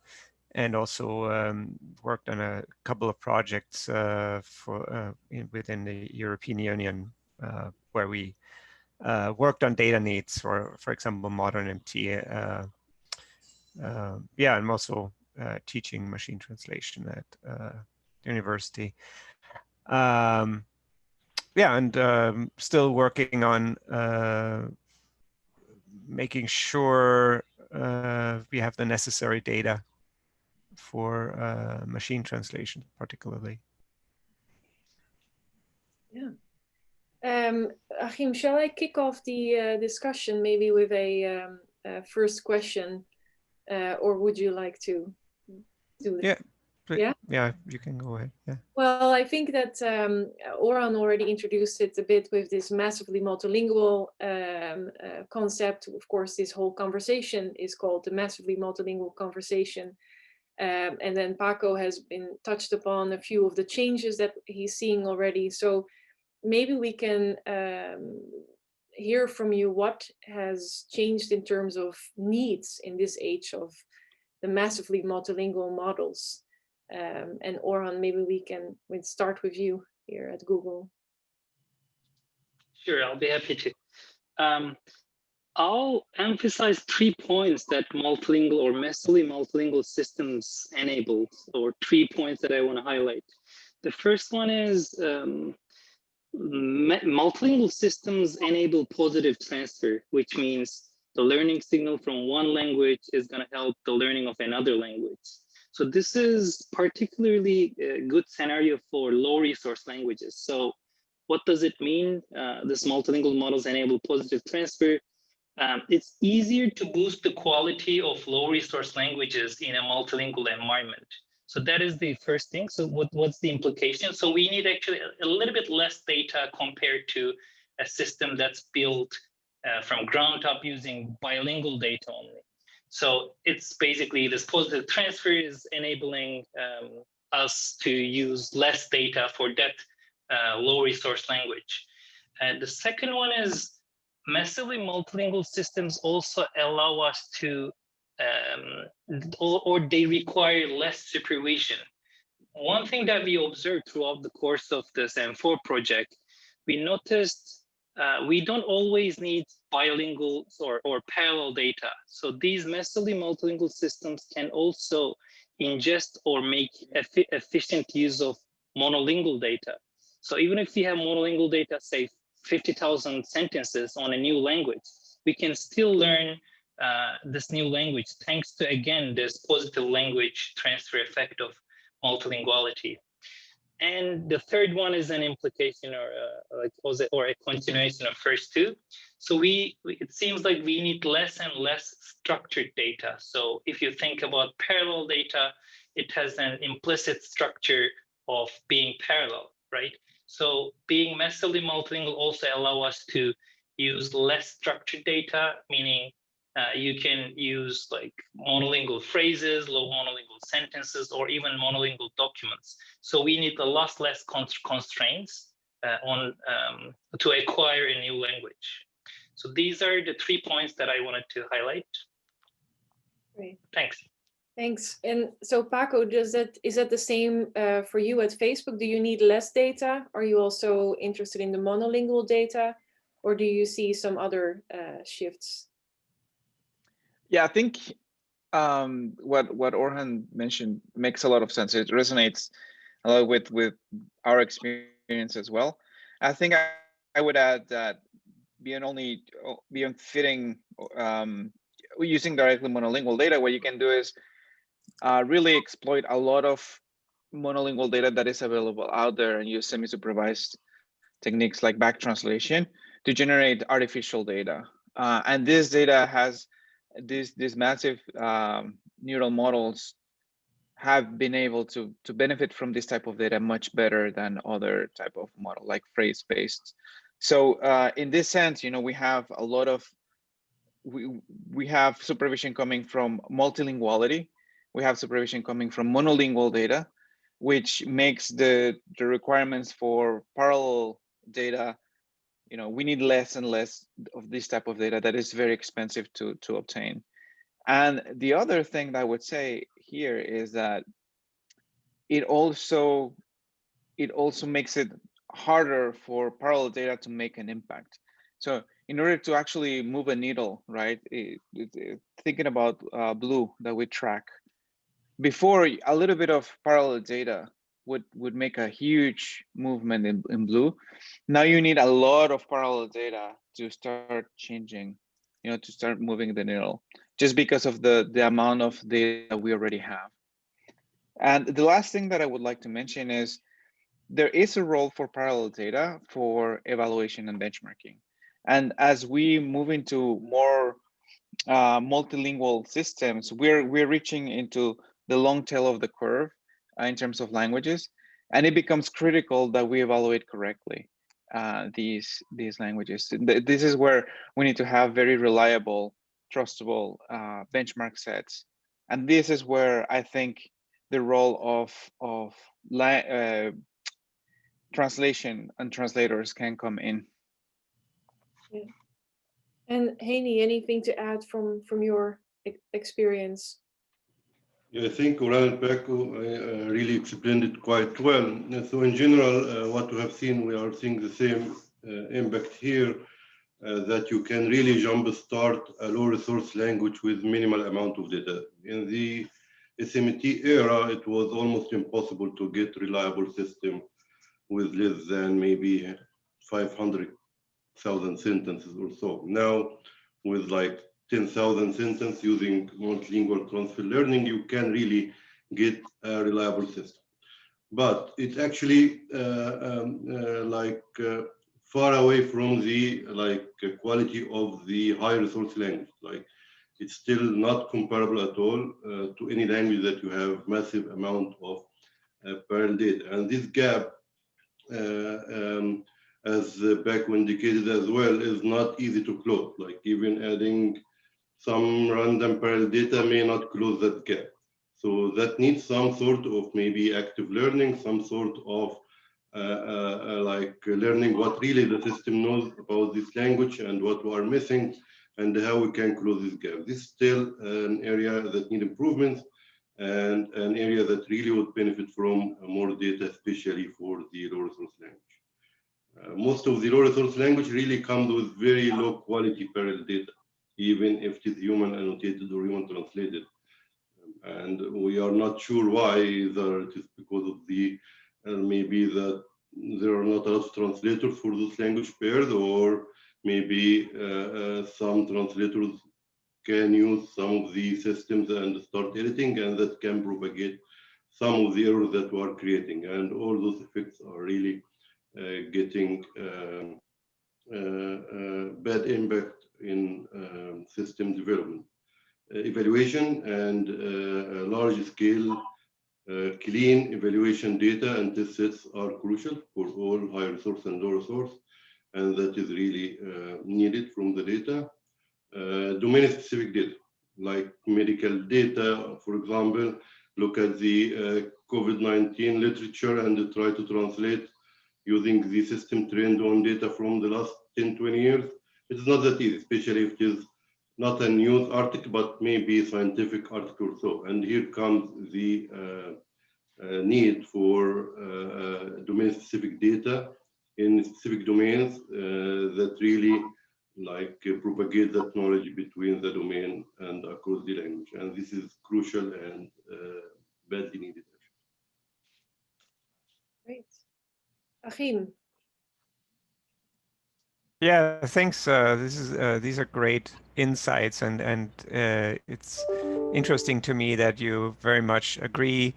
and also worked on a couple of projects within the European Union where we worked on data needs for example, modern MT. Yeah, I'm also teaching machine translation at university. Yeah, and still working on making sure we have the necessary data for machine translation, particularly. Achim, shall I kick off the discussion maybe with a first question, or would you like to do that? Yeah, you can go ahead. Yeah. Well, I think that Orhan already introduced it a bit with this massively multilingual concept. Of course, this whole conversation is called the massively multilingual conversation. And then Paco has been touched upon a few of the changes that he's seeing already. So maybe we can hear from you what has changed in terms of needs in this age of the massively multilingual models. And Orhan, maybe we'll start with you here at Google. Sure, I'll be happy to. I'll emphasize 3 points that multilingual or massively multilingual systems enable, or 3 points that I want to highlight. The first one is multilingual systems enable positive transfer, which means the learning signal from one language is going to help the learning of another language. So this is particularly a good scenario for low resource languages. So what does it mean? This multilingual models enable positive transfer. It's easier to boost the quality of low resource languages in a multilingual environment. So that is the first thing. So what's the implication? So we need actually a little bit less data compared to a system that's built from ground up using bilingual data only. So it's basically this positive transfer is enabling us to use less data for that low resource language. And the second one is massively multilingual systems also allow us to, or they require less supervision. One thing that we observed throughout the course of this M4 project, we noticed we don't always need bilingual or parallel data. So these massively multilingual systems can also ingest or make efficient use of monolingual data. So even if we have monolingual data, say 50,000 sentences on a new language, we can still learn this new language thanks to, again, this positive language transfer effect of multilinguality. And the third one is an implication or a continuation of first two. So it seems like we need less and less structured data. So if you think about parallel data, it has an implicit structure of being parallel, right? So being massively multilingual also allow us to use less structured data, meaning you can use like monolingual phrases, low monolingual sentences, or even monolingual documents. So we need a lot less constraints to acquire a new language. So these are the 3 points that I wanted to highlight. Great. Thanks. Thanks. And so Paco, is that the same for you at Facebook? Do you need less data? Are you also interested in the monolingual data, or do you see some other shifts? Yeah, I think what Orhan mentioned makes a lot of sense. It resonates a lot with our experience as well. I think I would add that beyond fitting using directly monolingual data, what you can do is really exploit a lot of monolingual data that is available out there and use semi-supervised techniques like back translation to generate artificial data. And this data has these massive neural models have been able to benefit from this type of data much better than other type of model like phrase-based. So in this sense, we have a lot of, we have supervision coming from multilinguality. We have supervision coming from monolingual data, which makes the requirements for parallel data, we need less and less of this type of data that is very expensive to obtain. And the other thing that I would say here is that it also makes it harder for parallel data to make an impact. So in order to actually move a needle, right, thinking about blue that we track, before a little bit of parallel data would make a huge movement in blue. Now you need a lot of parallel data to start changing, to start moving the needle, just because of the amount of data we already have. And the last thing that I would like to mention is there is a role for parallel data for evaluation and benchmarking. And as we move into more multilingual systems, we're reaching into the long tail of the curve in terms of languages, and it becomes critical that we evaluate correctly these languages. This is where we need to have very reliable, trustable benchmark sets, and this is where I think the role of translation and translators can come in. Yeah. And Heini, anything to add from your experience? Yeah, I think Oran and Paco really explained it quite well. So in general, what we have seen, we are seeing the same impact here, that you can really jumpstart a low resource language with minimal amount of data. In the SMT era, it was almost impossible to get reliable system with less than maybe 500,000 sentences or so. Now, with like 10,000 sentences using multilingual transfer learning, you can really get a reliable system. But it's actually far away from the quality of the high resource language. Like, it's still not comparable at all to any language that you have massive amount of parallel data. And this gap, as Paco indicated as well, is not easy to close. Like, even adding some random parallel data may not close that gap. So that needs some sort of maybe active learning, some sort of learning what really the system knows about this language and what we are missing and how we can close this gap. This is still an area that needs improvements and an area that really would benefit from more data, especially for the low resource language. Most of the low resource language really comes with very low quality parallel data, even if it is human annotated or human translated. And we are not sure why, either it is because of the, maybe that there are not a lot of translators for those language pairs, or maybe some translators can use some of the systems and start editing, and that can propagate some of the errors that we are creating. And all those effects are really getting bad impact in system development. Evaluation and large scale clean evaluation data and test sets are crucial for all high resource and low resource, and that is really needed from the data. Domain specific data, like medical data, for example, look at the COVID-19 literature and try to translate using the system trained on data from the last 10, 20 years. It's not that easy, especially if it is not a news article, but maybe a scientific article or so. And here comes the need for domain-specific data in specific domains that really propagate that knowledge between the domain and across the language. And this is crucial and badly needed. Great. Achim. Yeah, thanks. These are great insights, and it's interesting to me that you very much agree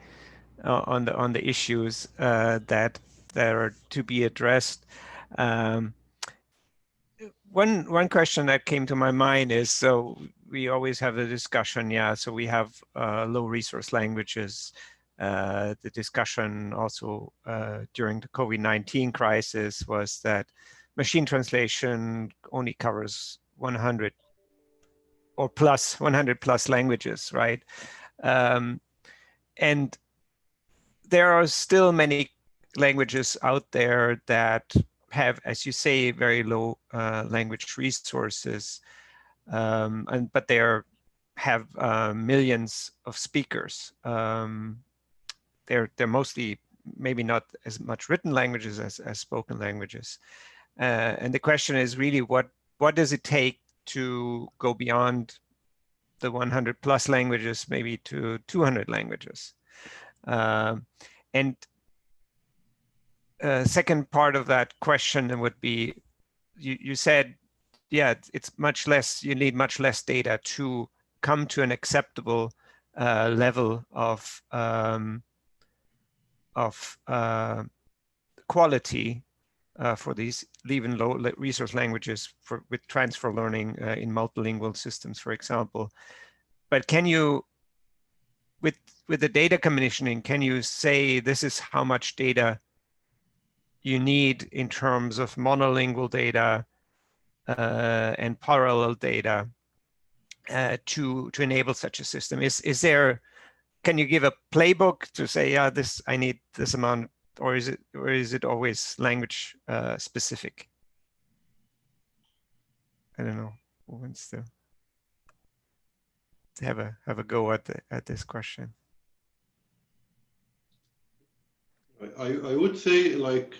on the issues that are to be addressed. One question that came to my mind is, so we always have the discussion, yeah, so we have low resource languages. The discussion also during the COVID-19 crisis was that machine translation only covers 100 plus languages, right? And there are still many languages out there that have, as you say, very low language resources, but they have millions of speakers. They're mostly maybe not as much written languages as spoken languages. And the question is really, what does it take to go beyond the 100 plus languages, maybe to 200 languages? And second part of that question would be, you said, yeah, it's much less, you need much less data to come to an acceptable level of quality for these even low resource languages with transfer learning in multilingual systems, for example. But can you, with the data conditioning, can you say this is how much data you need in terms of monolingual data and parallel data to enable such a system? Is there, can you give a playbook to say, yeah, this, I need this amount, or is it always language specific? I don't know who wants to have a go at this question. I would say like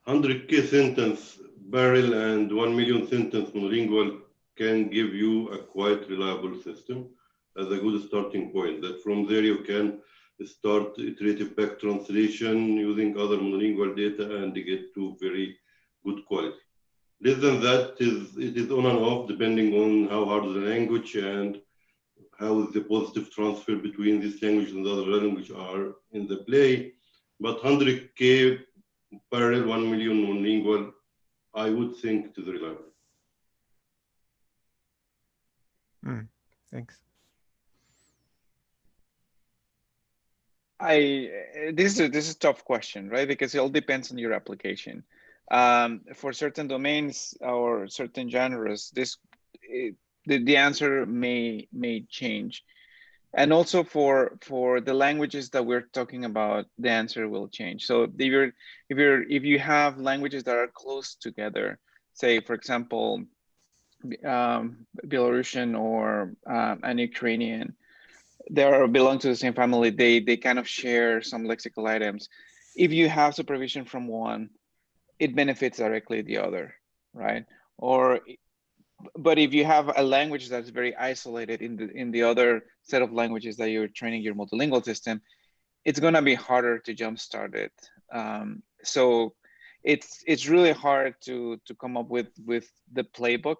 100K sentence barrel and 1 million sentence monolingual can give you a quite reliable system as a good starting point. That from there you can start iterative back translation using other monolingual data and get to very good quality. Less than that, it is on and off depending on how hard the language and how the positive transfer between this language and the other language are in the play. But 100K parallel, 1 million monolingual, I would think to the reliable. Thanks. This is a tough question, right? Because it all depends on your application. For certain domains or certain genres, the answer may change. And also for the languages that we're talking about, the answer will change. So if you have languages that are close together, say for example, Belarusian or an Ukrainian, they belong to the same family. They kind of share some lexical items. If you have supervision from one, it benefits directly the other, right? But if you have a language that's very isolated in the other set of languages that you're training your multilingual system, it's going to be harder to jumpstart it. So it's really hard to come up with the playbook.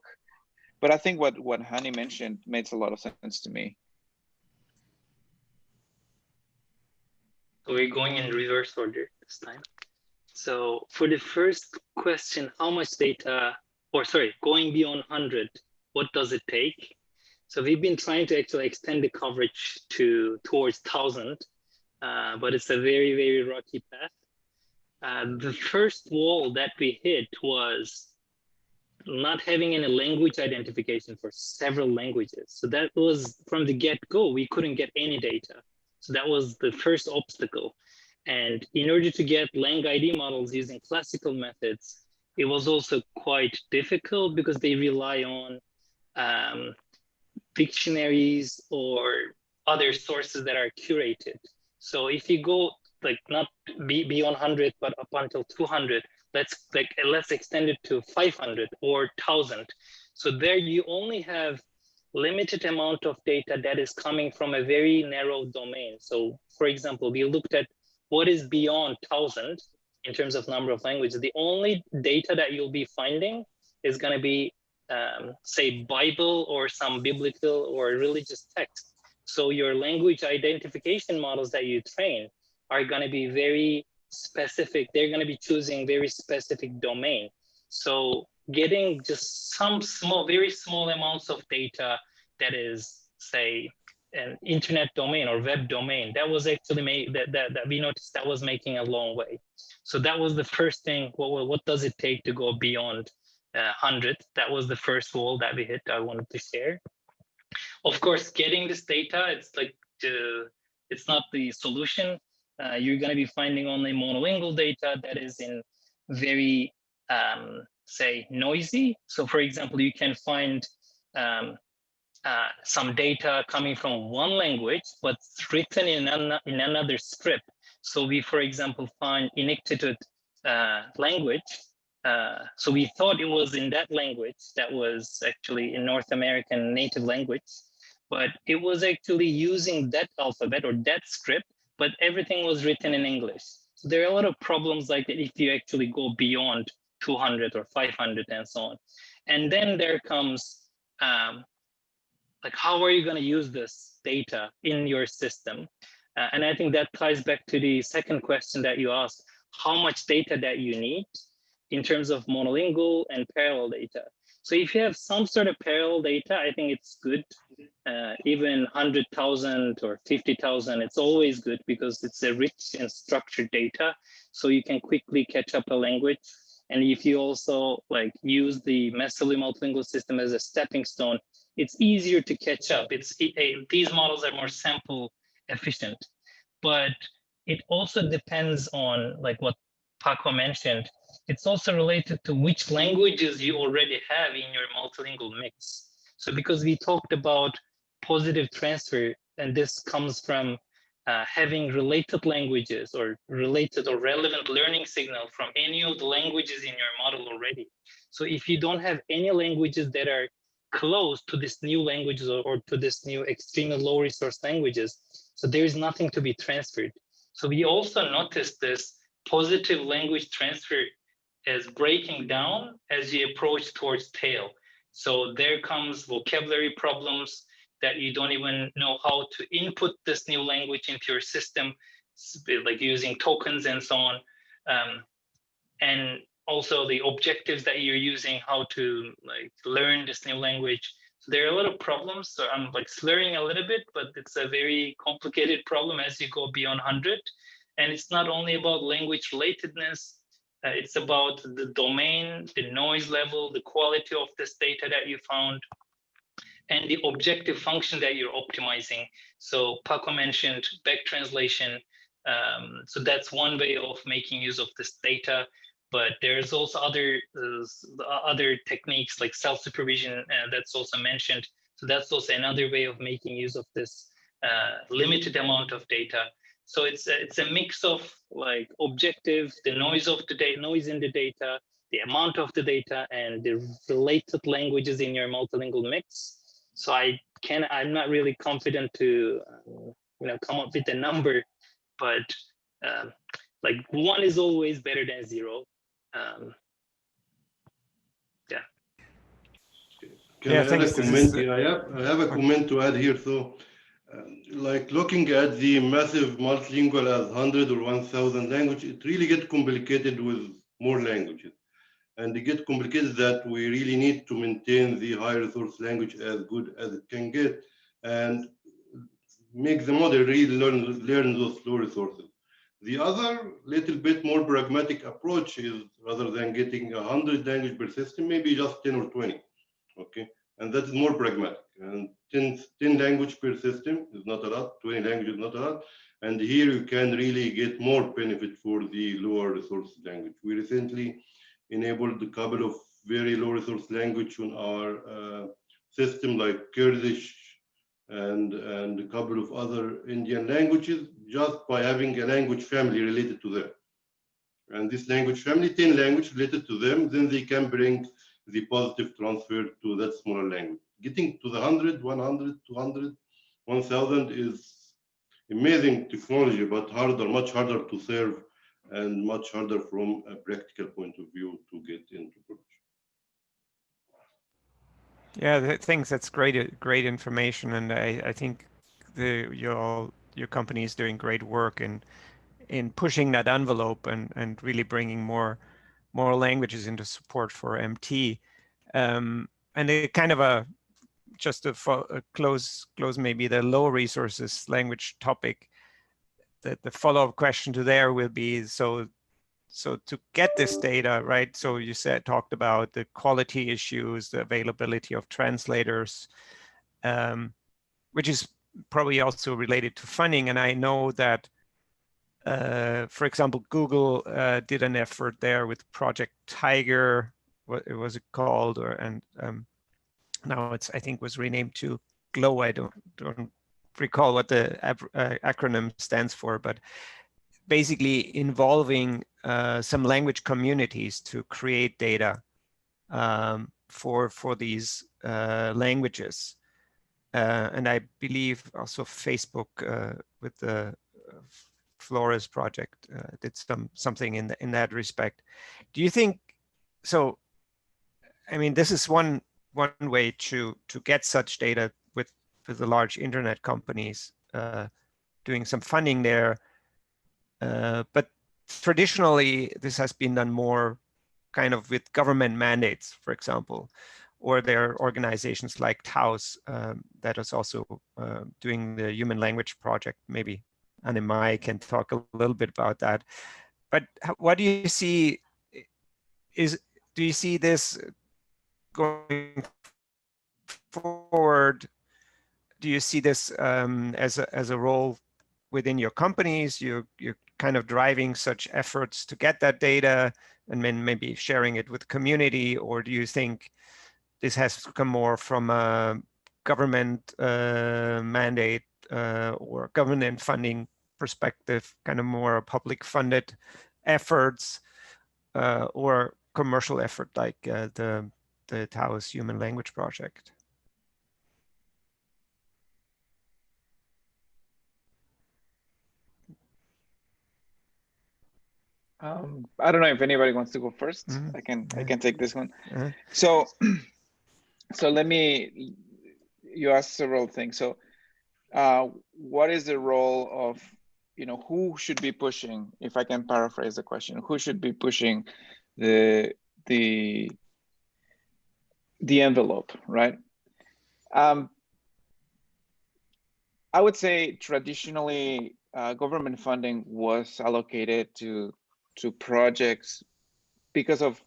But I think what Hani mentioned makes a lot of sense to me. So we're going in reverse order this time. So for the first question, how much data, or sorry, going beyond 100, what does it take? So we've been trying to actually extend the coverage towards 1,000, but it's a very, very rocky path. The first wall that we hit was not having any language identification for several languages. So that was from the get-go, we couldn't get any data. So that was the first obstacle. And in order to get lang ID models using classical methods, it was also quite difficult because they rely on dictionaries or other sources that are curated. So if you go like not beyond 100, but up until 200, let's extend it to 500 or 1,000. So there you only have limited amount of data that is coming from a very narrow domain. So for example, we looked at what is beyond 1,000 in terms of number of languages. The only data that you'll be finding is going to be, say, Bible or some biblical or religious text. So your language identification models that you train are going to be very specific. They're going to be choosing very specific domain. So getting just some very small amounts of data that is, say, an internet domain or web domain, that was actually that we noticed that was making a long way. So that was the first thing. What does it take to go beyond 100? That was the first wall that we hit. I wanted to share. Of course, getting this data, it's not the solution. You're going to be finding only monolingual data that is in very, say, noisy. So for example, you can find some data coming from one language, but written in another script. So we, for example, find Intento language. So we thought it was in that language that was actually in North American native language, but it was actually using that alphabet or that script, but everything was written in English. So there are a lot of problems like that if you actually go beyond 200 or 500 and so on. And then there comes, like, how are you going to use this data in your system? And I think that ties back to the second question that you asked. how much data that you need in terms of monolingual and parallel data. So if you have some sort of parallel data, I think it's good. Even 100,000 or 50,000, it's always good because it's a rich and structured data. So you can quickly catch up a language. And if you also like use the massively multilingual system as a stepping stone, it's easier to catch up. These models are more sample efficient, but it also depends on like what Paco mentioned. It's also related to which languages you already have in your multilingual mix. So because we talked about positive transfer, and this comes from having related languages or related or relevant learning signal from any of the languages in your model already. So if you don't have any languages that are close to this new languages or to this new extremely low resource languages, so there is nothing to be transferred. So we also noticed this positive language transfer as breaking down as you approach towards tail. So there comes vocabulary problems that you don't even know how to input this new language into your system, like using tokens and so on. And also the objectives that you're using, how to like learn this new language. So there are a lot of problems. So I'm like slurring a little bit, but it's a very complicated problem as you go beyond 100. And it's not only about language relatedness, it's about the domain, the noise level, the quality of this data that you found, and the objective function that you're optimizing. So Paco mentioned back translation. So that's one way of making use of this data. But there's also other techniques like self-supervision that's also mentioned. So that's also another way of making use of this limited amount of data. So it's a mix of like objective, the noise of the data, noise in the data, the amount of the data, and the related languages in your multilingual mix. So I'm not really confident to come up with a number, but like 1 is always better than 0. Yeah. Can I add a comment? I have a comment to add here. So, like looking at the massive multilingual as 100 or 1,000 language, it really gets complicated with more languages. And it gets complicated that we really need to maintain the high resource language as good as it can get and make the model really learn those low resources. The other little bit more pragmatic approach is rather than getting 100 language per system, maybe just 10 or 20, okay? And that is more pragmatic. And 10 language per system is not a lot, 20 languages is not a lot. And here you can really get more benefit for the lower resource language. We recently enabled a couple of very low resource language on our system like Kurdish and a couple of other Indian languages just by having a language family related to them. And this language family, 10 languages related to them, then they can bring the positive transfer to that smaller language. Getting to the 100, 100, 200, 1,000 is amazing technology, but harder, much harder to serve and much harder from a practical point of view to get into production. Yeah, thanks. That's great information, and I think your company is doing great work in pushing that envelope and really bringing more languages into support for MT. And it kind of just to close maybe the low resources language topic. The follow-up question to there will be so to get this data, right? So you talked about the quality issues, the availability of translators, which is probably also related to funding. And I know that, for example, Google did an effort there with Project Tiger. What was it called? And now I think was renamed to GLOW. I don't recall what the acronym stands for, but basically involving some language communities to create data for these languages. And I believe also Facebook with the Flores project did something in that respect. Do you think so? I mean, this is one way to get such data with the large internet companies doing some funding there. But traditionally, this has been done more kind of with government mandates, for example, or there are organizations like TAUS that is also doing the Human Language Project. Maybe Annemai can talk a little bit about that. But what do you see? Do you see this going forward? Do you see this as a role within your companies? You're kind of driving such efforts to get that data and then maybe sharing it with the community, or do you think this has come more from a government mandate or government funding perspective, kind of more public funded efforts or commercial effort like the TAUS Human Language Project? I don't know if anybody wants to go first. Mm-hmm. I can take this one. Uh-huh. So let me. You asked several things. So, what is the role of, who should be pushing? If I can paraphrase the question, who should be pushing the envelope, right? I would say traditionally, government funding was allocated to projects because of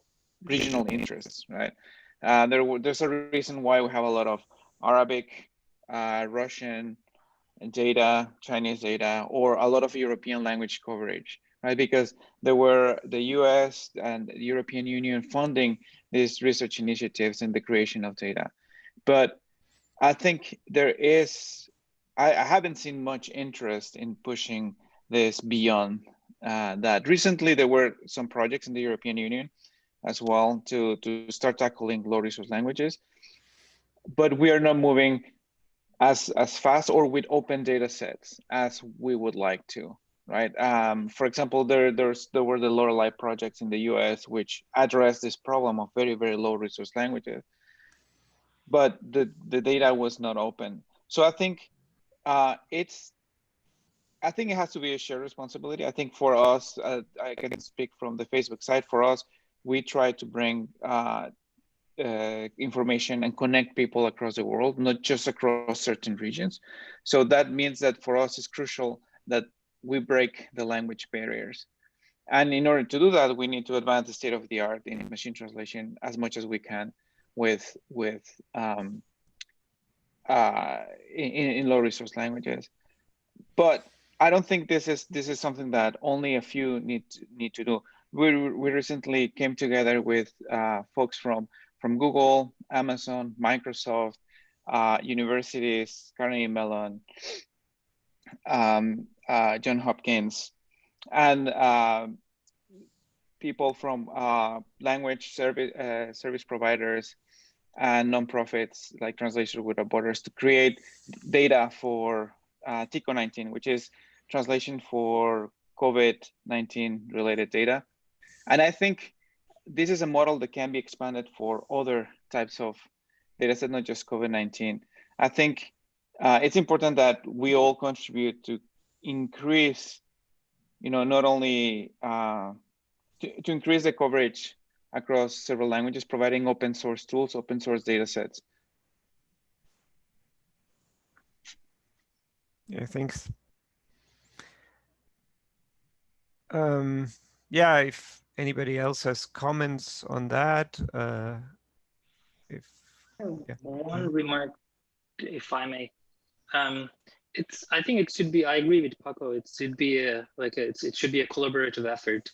regional interests, right? There's a reason why we have a lot of Arabic, Russian data, Chinese data, or a lot of European language coverage, right? Because there were the US and the European Union funding these research initiatives and the creation of data. But I think I haven't seen much interest in pushing this beyond that. Recently, there were some projects in the European Union as well to start tackling low resource languages, but we are not moving as fast or with open data sets as we would like to, right? For example, there were the Lorelei projects in the US which addressed this problem of very, very low resource languages, but the data was not open. So I think I think it has to be a shared responsibility. I think for us, I can speak from the Facebook side. For us, we try to bring information and connect people across the world, not just across certain regions. So that means that for us, it's crucial that we break the language barriers. And in order to do that, we need to advance the state of the art in machine translation as much as we can in low resource languages. But I don't think this is something that only a few need to do. We recently came together with folks from Google, Amazon, Microsoft, universities, Carnegie Mellon, John Hopkins, and people from language service providers and nonprofits like Translators Without Borders to create data for TICO-19, which is translation for COVID-19 related data. And I think this is a model that can be expanded for other types of data sets, not just COVID-19. I think it's important that we all contribute to increase, not only to increase the coverage across several languages, providing open source tools, open source data sets. Yeah, thanks. Yeah, if anybody else has comments on that, One remark, if I may. I think it should be. I agree with Paco. It should be it should be a collaborative effort,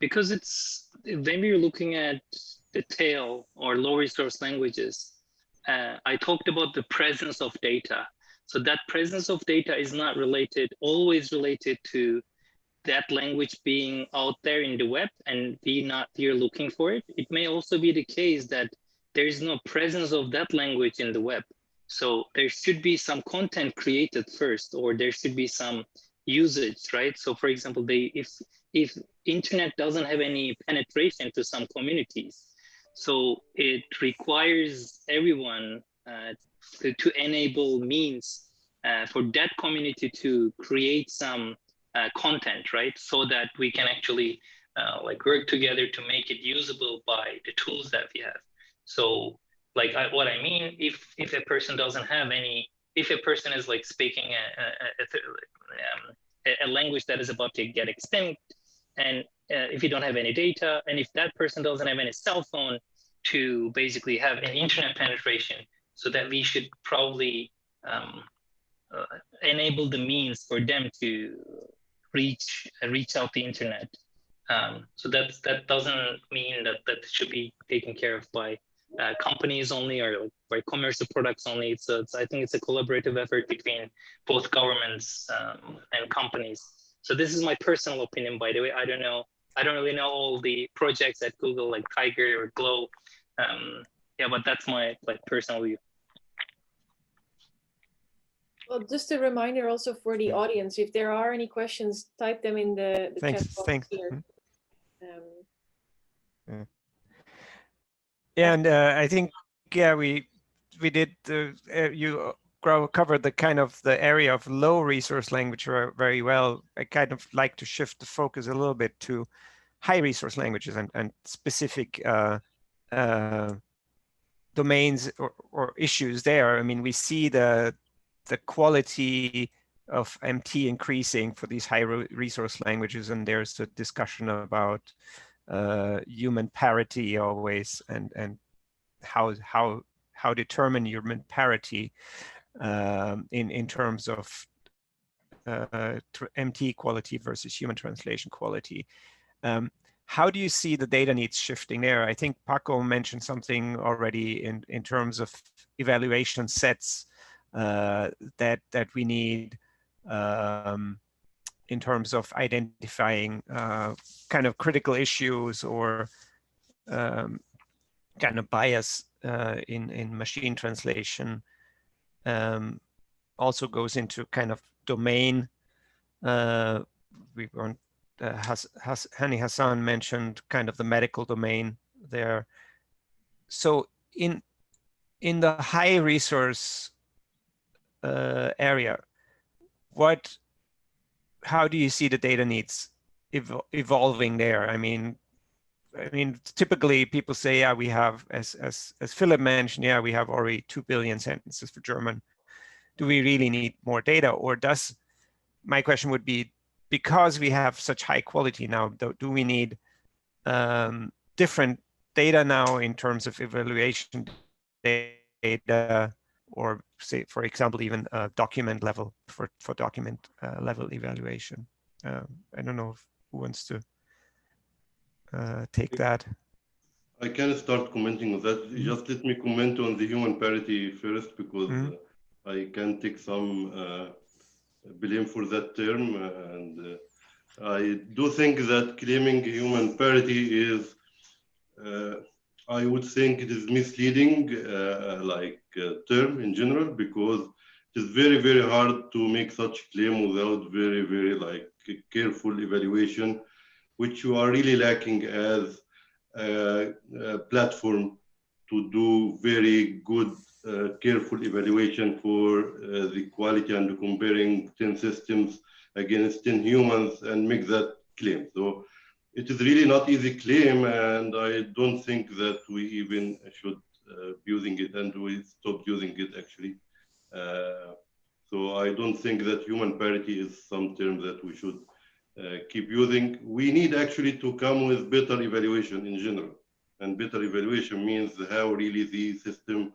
because when we're looking at the tail or low resource languages. I talked about the presence of data. So that presence of data is not always related to that language being out there in the web and you're looking for it. It may also be the case that there is no presence of that language in the web. So there should be some content created first, or there should be some usage, right? So for example, if internet doesn't have any penetration to some communities, so it requires everyone to enable means for that community to create some content, right? So that we can actually like work together to make it usable by the tools that we have. So like what I mean, if a person doesn't have any, if a person is like speaking a language that is about to get extinct, and if you don't have any data, and if that person doesn't have any cell phone to basically have an internet penetration, so that we should probably enable the means for them to reach out the internet. So that doesn't mean that it should be taken care of by companies only, or like by commercial products only. It's I think it's a collaborative effort between both governments and companies. So this is my personal opinion, by the way. I don't really know all the projects at Google, like Tiger or Glow. Yeah, but that's my like personal view. Well, just a reminder also for the audience, if there are any questions, type them in the chat box here. Yeah, and I think, yeah, we did, you covered the kind of the area of low resource language very well. I kind of like to shift the focus a little bit to high resource languages and specific domains or issues there. I mean, we see the quality of MT increasing for these high resource languages, and there's a discussion about human parity always, and how determine human parity in terms of MT quality versus human translation quality. How do you see the data needs shifting there? I think Paco mentioned something already in terms of evaluation sets that we need in terms of identifying kind of critical issues or kind of bias in machine translation. Also goes into kind of domain. Hani Hassan mentioned kind of the medical domain there. So in the high resource area, how do you see the data needs evolving there? I mean, typically people say, yeah, we have, as Philip mentioned, yeah, we have already 2 billion sentences for German. Do we really need more data? Or my question would be, because we have such high quality now, do we need different data now in terms of evaluation data, or say, for example, even document level for document level evaluation? I don't know who wants to take that. I can start commenting on that. Just let me comment on the human parity first, because I can take some blame for that term. And I do think that claiming human parity is, I would think it is misleading term in general, because it is very, very hard to make such claim without very, very careful evaluation, which you are really lacking as a platform to do very good, careful evaluation for the quality and comparing 10 systems against 10 humans and make that claim. So it is really not easy claim, and I don't think that we even should be using it, and we stopped using it actually. So I don't think that human parity is some term that we should keep using. We need actually to come with better evaluation in general, and better evaluation means how really the system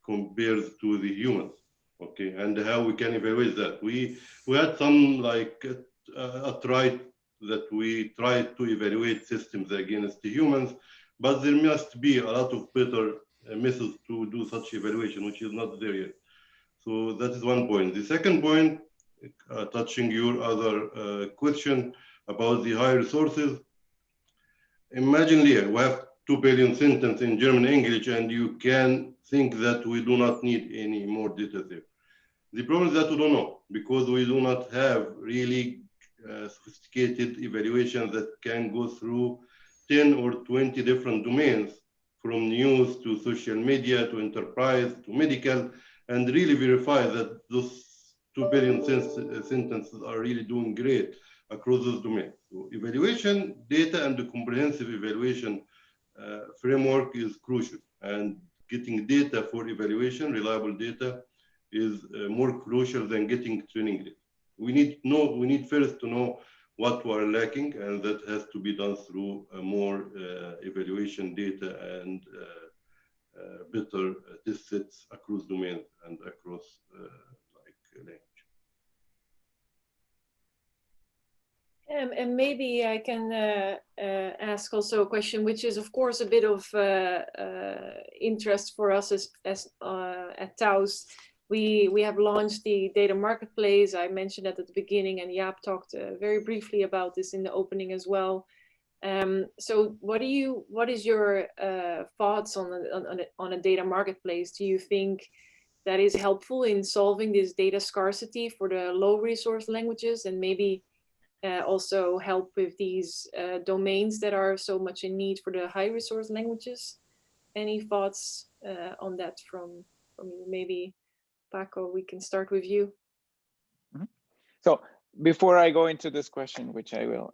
compares to the humans, okay, and how we can evaluate that. We had some a try that we tried to evaluate systems against the humans, but there must be a lot of better methods to do such evaluation, which is not there yet. So that is one point. The second point, touching your other question about the high resources. Imagine here, we have 2 billion sentences in German English, and you can think that we do not need any more data there. The problem is that we don't know, because we do not have really sophisticated evaluation that can go through 10 or 20 different domains, from news to social media to enterprise to medical, and really verify that those 2 billion sentences are really doing great across those domains. So evaluation data and the comprehensive evaluation framework is crucial, and getting data for evaluation, reliable data, is more crucial than getting training data. We need first to know what we are lacking, and that has to be done through more evaluation data and better test sets across domains and across language. And maybe I can ask also a question, which is of course a bit of interest for us as at TAUS. We have launched the data marketplace. I mentioned that at the beginning, and Jaap talked very briefly about this in the opening as well. So what is your thoughts on a data marketplace? Do you think that is helpful in solving this data scarcity for the low resource languages, and maybe also help with these domains that are so much in need for the high resource languages? Any thoughts on that from you? Maybe Paco, we can start with you. Mm-hmm. So before I go into this question, which I will,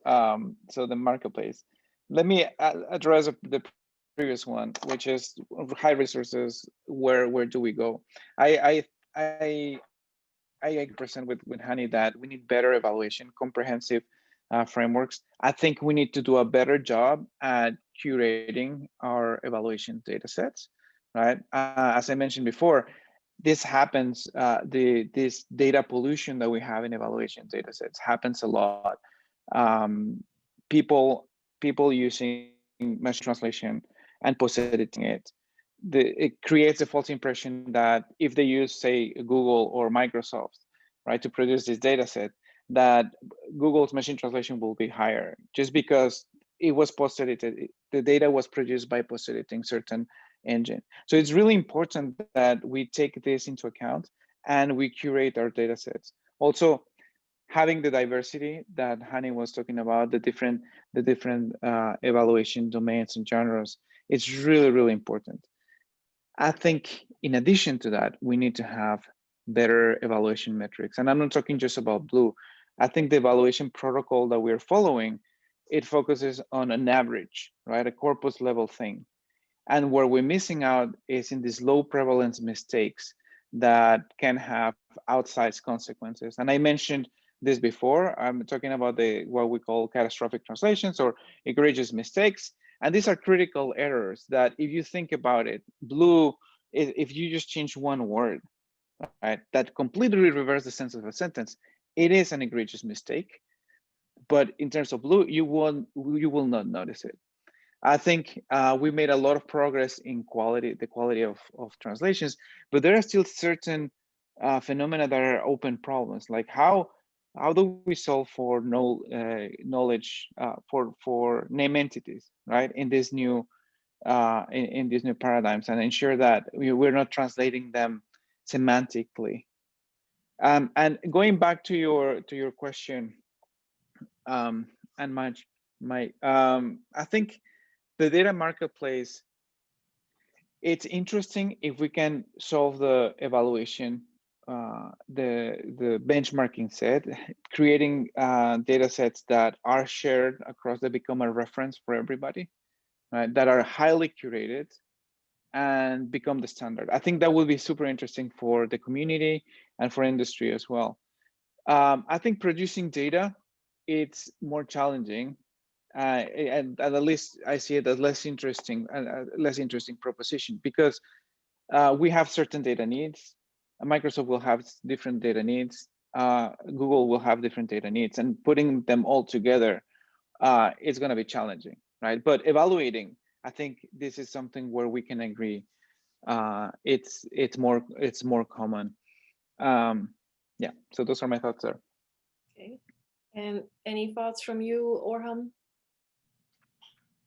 so the marketplace, let me address the previous one, which is high resources. Where do we go? I 80% with Hani that we need better evaluation, comprehensive frameworks. I think we need to do a better job at curating our evaluation data sets, right? As I mentioned before, this happens, this data pollution that we have in evaluation data sets happens a lot. People using machine translation and post-editing it. It creates a false impression that if they use, say, Google or Microsoft, right, to produce this data set, that Google's machine translation will be higher just because it was post-edited. The data was produced by post-editing certain engine. So it's really important that we take this into account and we curate our data sets. Also, having the diversity that Hani was talking about, the different evaluation domains and genres, it's really, really important. I think in addition to that, we need to have better evaluation metrics. And I'm not talking just about Blue. I think the evaluation protocol that we're following, it focuses on an average, right? A corpus level thing. And where we're missing out is in these low prevalence mistakes that can have outsized consequences. And I mentioned this before. I'm talking about what we call catastrophic translations or egregious mistakes. And these are critical errors that if you think about it, Blue, if you just change one word, right, that completely reverses the sense of a sentence, it is an egregious mistake. But in terms of Blue, you will not notice it. I think we made a lot of progress in the quality of translations, but there are still certain phenomena that are open problems, like how do we solve for knowledge for name entities, right, in this new in these new paradigms, and ensure that we're not translating them semantically. And going back to your question, and I think the data marketplace, it's interesting if we can solve the evaluation, the benchmarking set, creating data sets that are shared across, that become a reference for everybody, right, that are highly curated and become the standard. I think that will be super interesting for the community and for industry as well. I think producing data, it's more challenging. And at least I see it as less interesting proposition, because we have certain data needs. Microsoft will have different data needs. Google will have different data needs, and putting them all together is going to be challenging, right? But evaluating, I think this is something where we can agree. It's more common. Yeah. So those are my thoughts there. Okay. And any thoughts from you, Orhan?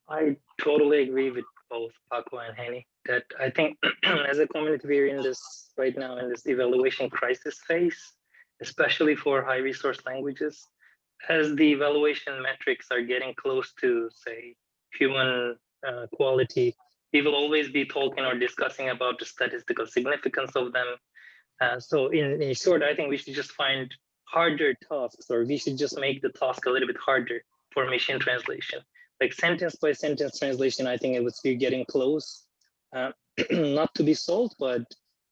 I totally agree with both Paco and Hani that I think as a community, we're in this right now in this evaluation crisis phase, especially for high resource languages. As the evaluation metrics are getting close to, say, human quality, we will always be talking or discussing about the statistical significance of them. So in short, I think we should just find harder tasks, or we should just make the task a little bit harder for machine translation. Like sentence by sentence translation, I think we're getting close, not to be solved, but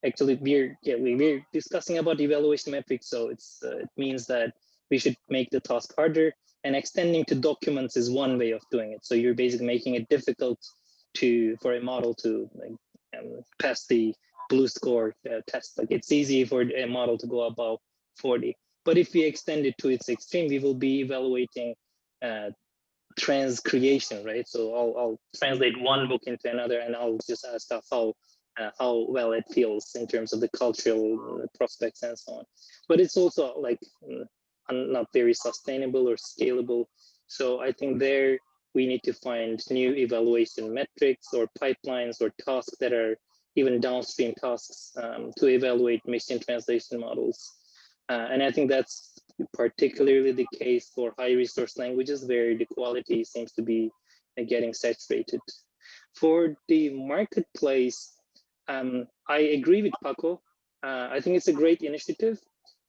actually we're discussing about evaluation metrics. So it means that we should make the task harder, and extending to documents is one way of doing it. So you're basically making it difficult for a model to pass the blue score test. Like it's easy for a model to go above 40. But if we extend it to its extreme, we will be evaluating trans creation, right? So I'll translate one book into another, and I'll just ask how well it feels in terms of the cultural prospects and so on. But it's also like not very sustainable or scalable. So I think there we need to find new evaluation metrics or pipelines or tasks that are even downstream tasks to evaluate machine translation models. And I think that's particularly the case for high resource languages, where the quality seems to be getting saturated. For the marketplace, I agree with Paco. I think it's a great initiative,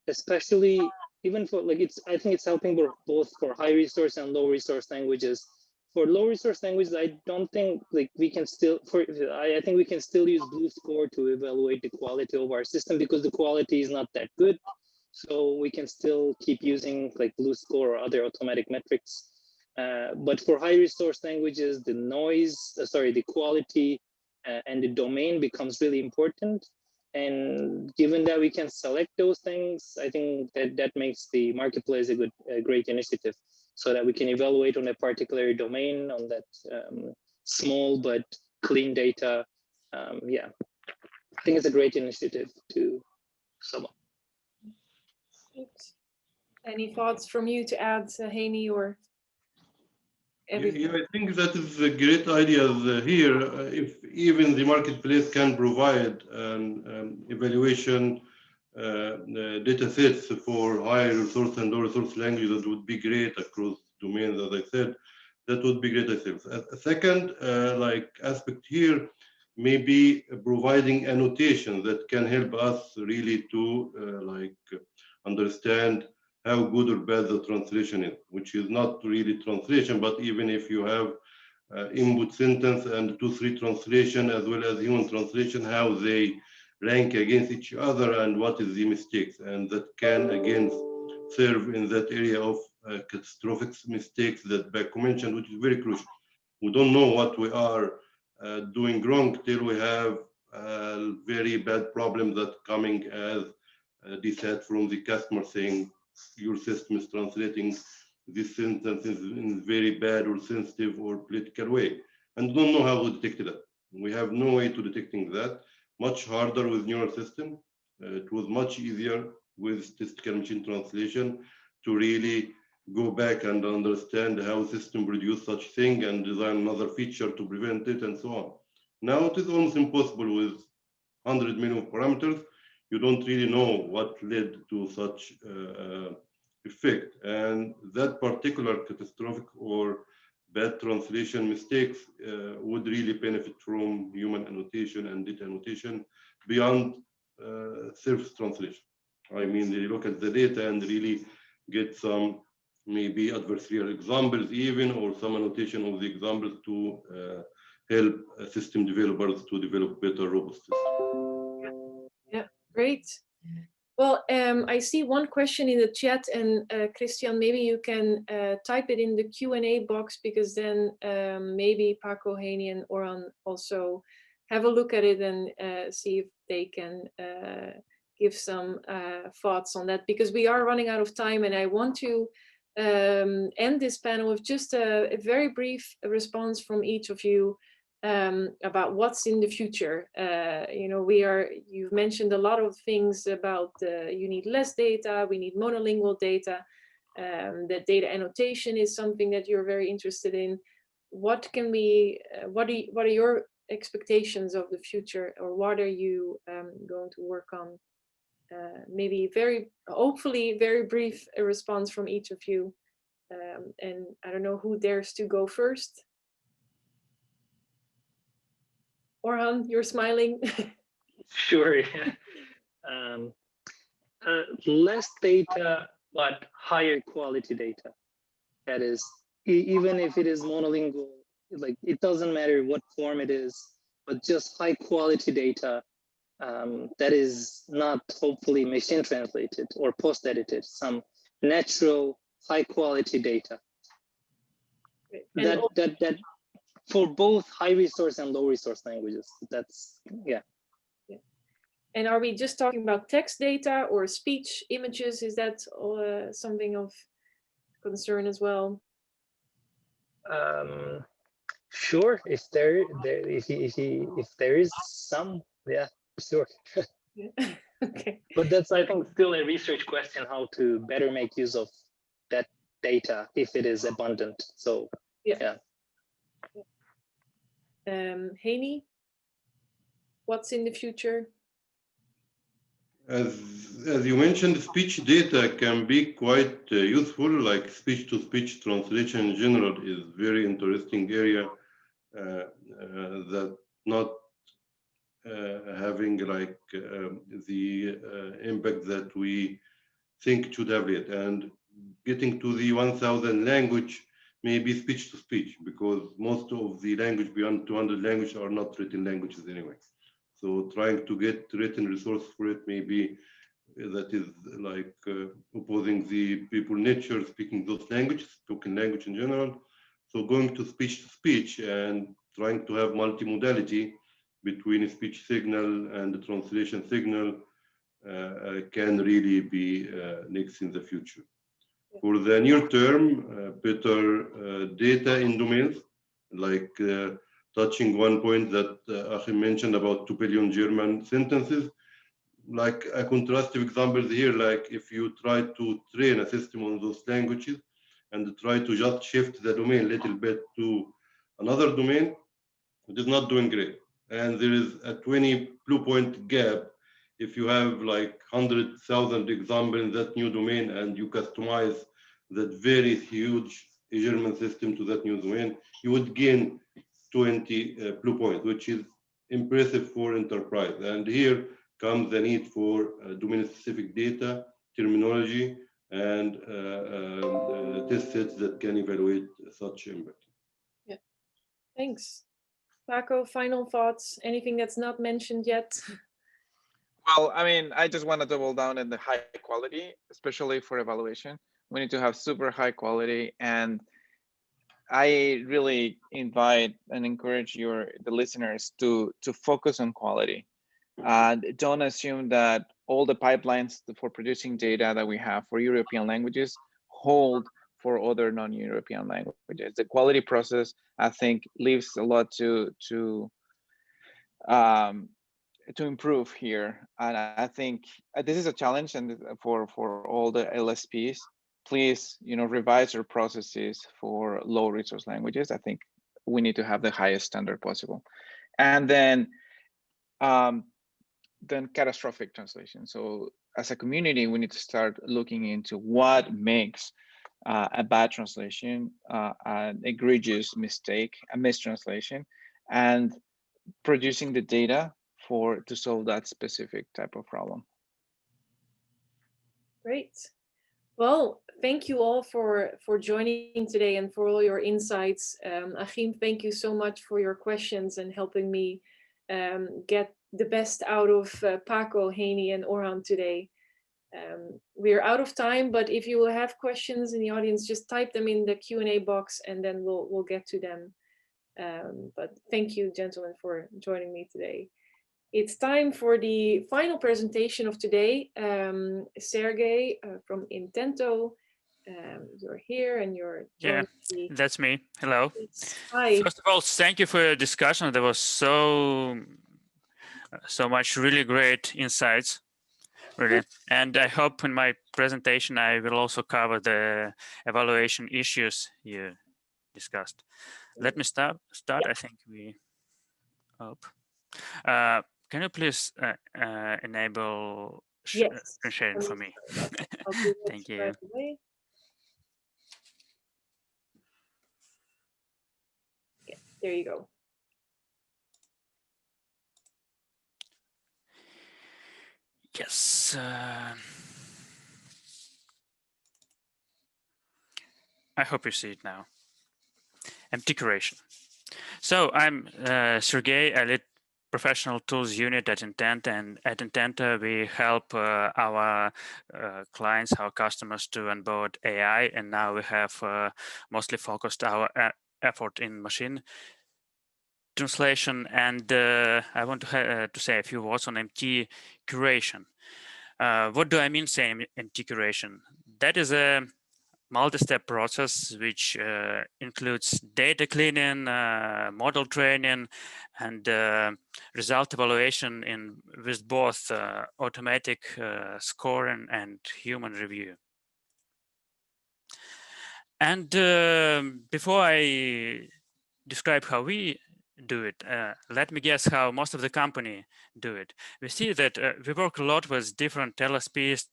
especially even for I think it's helping both for high resource and low resource languages. For low resource languages, I don't think we can still, I think we can still use Blue Score to evaluate the quality of our system, because the quality is not that good. So we can still keep using Blue Score or other automatic metrics. But for high resource languages, the noise, the quality and the domain becomes really important. And given that we can select those things, I think that makes the marketplace a great initiative, so that we can evaluate on a particular domain on that small but clean data. Yeah, I think it's a great initiative to sum up. Any thoughts from you to add, Heini, or everything? Yeah, I think that is a great idea here. If even the marketplace can provide an evaluation data sets for high resource and low resource languages, that would be great across domains, as I said. That would be great, I think. A second aspect here may be providing annotation that can help us really to understand how good or bad the translation is, which is not really translation, but even if you have input sentence and 2-3 translation as well as human translation, how they rank against each other and what is the mistakes, and that can again serve in that area of catastrophic mistakes that Paco mentioned, which is very crucial. We don't know what we are doing wrong till we have a very bad problem that coming as DSAT from the customer saying your system is translating this sentence in very bad or sensitive or political way, and don't know how to detect that. We have no way to detecting that. Much harder with neural system. It was much easier with statistical machine translation to really go back and understand how the system produce such thing and design another feature to prevent it and so on. Now it is almost impossible with 100 million parameters. You don't really know what led to such effect, and that particular catastrophic or bad translation mistakes would really benefit from human annotation and data annotation beyond surface translation. I mean, they look at the data and really get some maybe adversarial examples even, or some annotation of the examples to help system developers to develop better robust systems. Yeah, great. Well, I see one question in the chat, and Christian, maybe you can type it in the Q&A box, because then maybe Paco, Heini, and Orhan also have a look at it and see if they can give some thoughts on that, because we are running out of time, and I want to end this panel with just a very brief response from each of you about what's in the future. You know, you've mentioned a lot of things about you need less data, we need monolingual data, that data annotation is something that you're very interested in. What can we, what are your expectations of the future, or what are you going to work on? Maybe hopefully very brief response from each of you. And I don't know who dares to go first. Orhan, you're smiling. Sure. Less data but higher quality data. That is, even if it is monolingual, like it doesn't matter what form it is, but just high quality data that is not hopefully machine translated or post edited, some natural high quality data. And That for both high resource and low resource languages. That's, yeah. And are we just talking about text data or speech, images? Is that something of concern as well? Sure, if there is some, yeah, sure. Yeah. Okay. But that's, I think, still a research question, how to better make use of that data if it is abundant. So yeah. Heini, what's in the future? As you mentioned, speech data can be quite useful, like speech-to-speech translation in general is very interesting area that not having like the impact that we think it should have it. And getting to the 1,000 language, maybe speech-to-speech, because most of the language beyond 200 language are not written languages anyway. So trying to get written resource for it, maybe that is like opposing the people nature speaking those languages, spoken language in general. So going to speech and trying to have multimodality between a speech signal and the translation signal can really be next in the future. For the near term, better data in domains, like touching one point that Achim mentioned about 2 billion German sentences. Like a contrastive example here, like if you try to train a system on those languages and try to just shift the domain a little bit to another domain, it is not doing great. And there is a 20 blue point gap. If you have like 100,000 examples in that new domain and you customize that very huge German system to that new domain, you would gain 20 blue points, which is impressive for enterprise. And here comes the need for domain-specific data, terminology, and test sets that can evaluate such impact. Yeah, thanks. Paco, final thoughts? Anything that's not mentioned yet? Well, I mean, I just want to double down on the high quality, especially for evaluation. We need to have super high quality, and I really invite and encourage the listeners to focus on quality. Don't assume that all the pipelines for producing data that we have for European languages hold for other non-European languages. The quality process, I think, leaves a lot to improve here, and I think this is a challenge, and for all the LSPs, please, revise your processes for low resource languages. I think we need to have the highest standard possible, and then catastrophic translation. So as a community, we need to start looking into what makes a bad translation, an egregious mistake, a mistranslation, and producing the data to solve that specific type of problem. Great. Well, thank you all for joining today and for all your insights. Achim, thank you so much for your questions and helping me get the best out of Paco, Heini, and Orhan today. We're out of time, but if you will have questions in the audience, just type them in the Q&A box and then we'll get to them. But thank you, gentlemen, for joining me today. It's time for the final presentation of today. Sergey from Intento, you're here and you're joining me. That's me. Hello. Hi. First of all, thank you for your discussion. There was so much really great insights, really. And I hope in my presentation I will also cover the evaluation issues you discussed. Let me start. I think we hope. Can you please enable screen sharing for me? Thank you. Right away. Yeah, there you go. Yes. I hope you see it now. MT Curation. So I'm Sergey. I lead professional tools unit at Intento, and at Intento we help our clients, our customers to onboard AI, and now we have mostly focused our effort in machine translation. And I want to say a few words on MT Curation. What do I mean saying MT Curation? That is a multi-step process which includes data cleaning, model training, and result evaluation with both automatic scoring and human review. And before I describe how we do it, let me guess how most of the company do it. We see that we work a lot with different LSPs,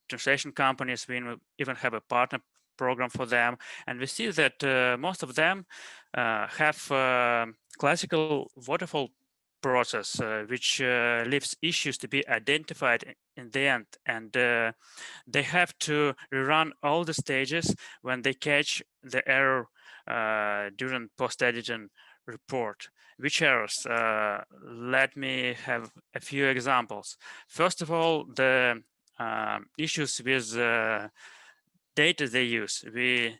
translation companies. We even have a partner program for them, and we see that most of them have classical waterfall process, which leaves issues to be identified in the end, and they have to rerun all the stages when they catch the error during post-editing report. Which errors? Let me have a few examples. First of all, the issues with data they use. We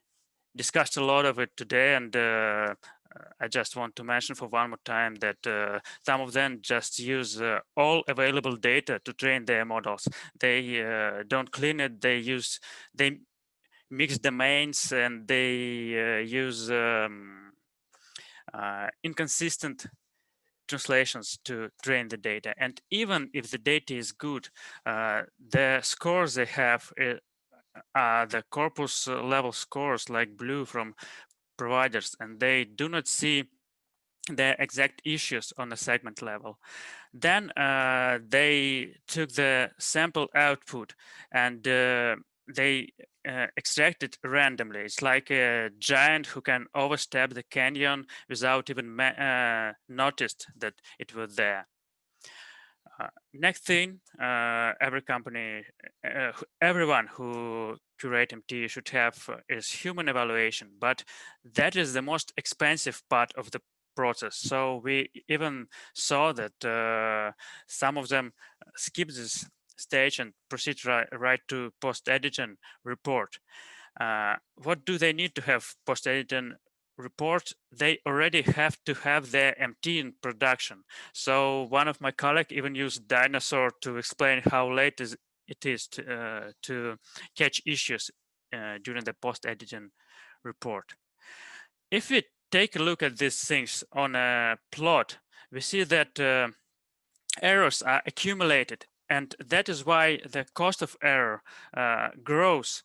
discussed a lot of it today, and I just want to mention for one more time that some of them just use all available data to train their models. They don't clean it. They mix domains, and they use inconsistent translations to train the data. And even if the data is good, the scores they have the corpus level scores like blue from providers, and they do not see the exact issues on the segment level. Then they took the sample output and they extract it randomly. It's like a giant who can overstep the canyon without even noticed that it was there. Next thing, every company, everyone who curate MT should have is human evaluation, but that is the most expensive part of the process. So we even saw that some of them skip this stage and proceed right to post-editing report. What do they need to have post-editing report? They already have to have their MT in production. So one of my colleagues even used Dinosaur to explain how late it is to catch issues during the post-editing report. If we take a look at these things on a plot, we see that errors are accumulated, and that is why the cost of error grows.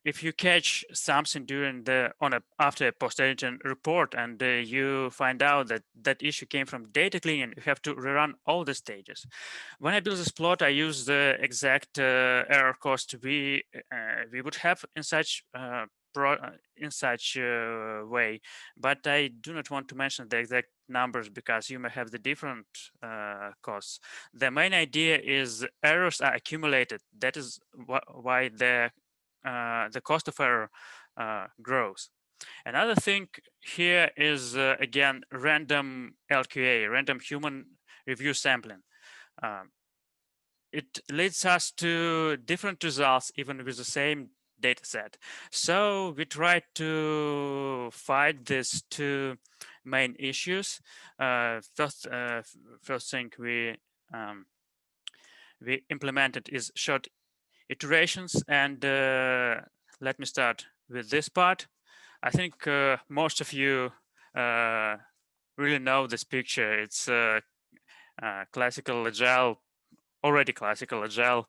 If you catch something during after a post-editing report and you find out that that issue came from data cleaning, you have to rerun all the stages. When I build this plot, I use the exact error cost we would have in such way, but I do not want to mention the exact numbers because you may have the different costs. The main idea is errors are accumulated. That is why the cost of error grows. Another thing here is again random LQA, random human review sampling. It leads us to different results even with the same data set. So we try to fight these two main issues. First thing we implemented is short iterations, and let me start with this part. I think most of you really know this picture. It's classical Agile, already classical Agile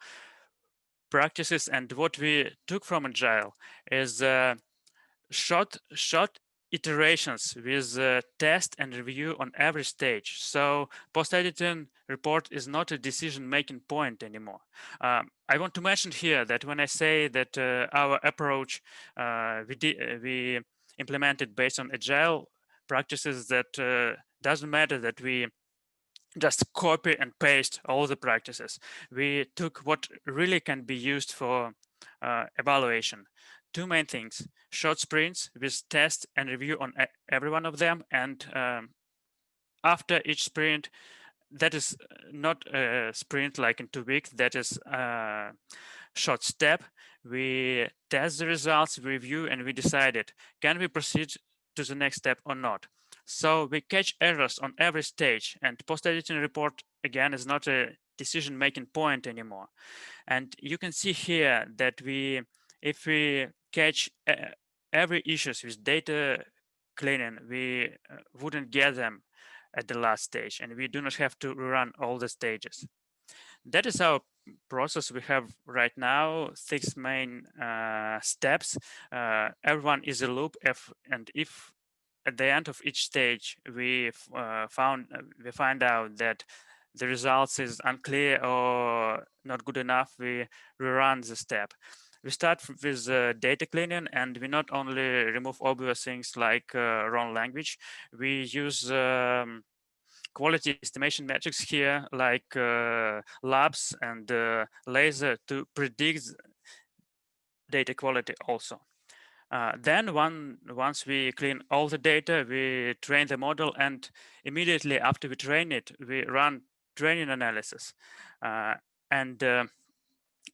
practices, and what we took from Agile is short iterations with test and review on every stage. So post-editing report is not a decision-making point anymore. I want to mention here that when I say that our approach we implemented based on Agile practices, that doesn't matter that we just copy and paste all the practices. We took what really can be used for evaluation. two main things: short sprints with test and review on every one of them, and after each sprint, that is not a sprint like in 2 weeks, that is a short step. We test the results, we review, and we decided, can we proceed to the next step or not? So we catch errors on every stage, and post-editing report, again, is not a decision-making point anymore. And you can see here that if we catch every issues with data cleaning, we wouldn't get them at the last stage, and we do not have to run all the stages. That is our process we have right now, 6 main steps. Everyone is a loop, and if at the end of each stage we find out that the results is unclear or not good enough, we rerun the step. We start with data cleaning, and we not only remove obvious things like wrong language, we use quality estimation metrics here, like labs and laser, to predict data quality also. Then once we clean all the data, we train the model, and immediately after we train it, we run training analysis.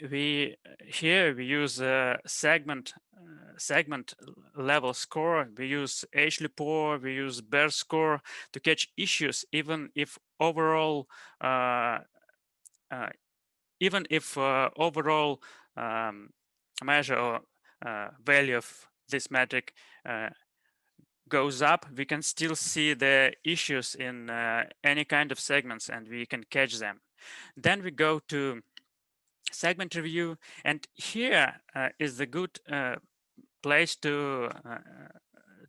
We use segment level score. We use H-Lipor, we use Bear score to catch issues, even if overall measure or value of this metric goes up, we can still see the issues in any kind of segments, and we can catch them. Then we go to segment review, and here is the good place to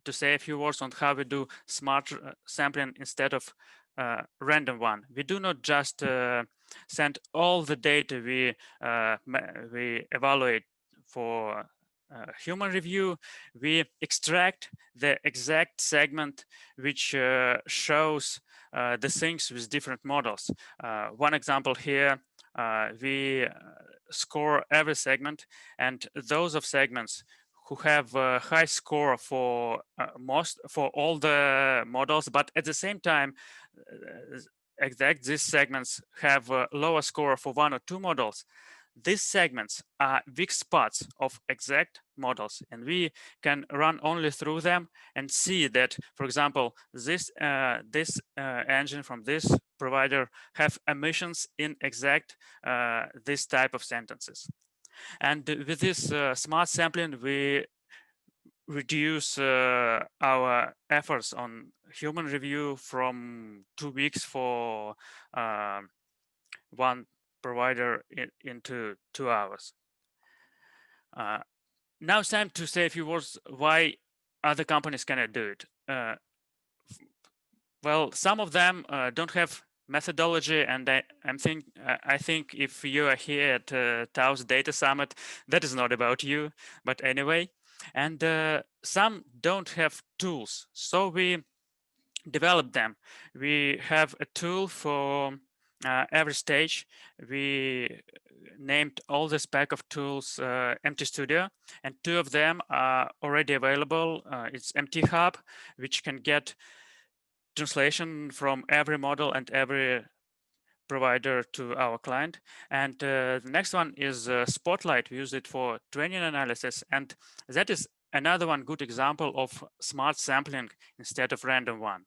say a few words on how we do smart sampling instead of random one. We do not just send all the data we evaluate for human review. We extract the exact segment which shows the things with different models. One example here, we score every segment, and those of segments who have a high score for all the models, but at the same time, these segments have a lower score for 1 or 2 models. These segments are weak spots of exact models, and we can run only through them and see that, for example, this engine from this provider have omissions in exact this type of sentences. And with this smart sampling, we reduce our efforts on human review from 2 weeks for one provider into 2 hours. Now it's time to say a few words why other companies cannot do it. Well, some of them don't have methodology, and I think if you are here at TAUS Data Summit, that is not about you, but anyway. And some don't have tools, so we developed them. We have a tool for every stage. We named all the spec of tools MT Studio, and 2 of them are already available. It's MT Hub, which can get translation from every model and every provider to our client. And the next one is Spotlight. We use it for training analysis, and that is another one good example of smart sampling instead of random one.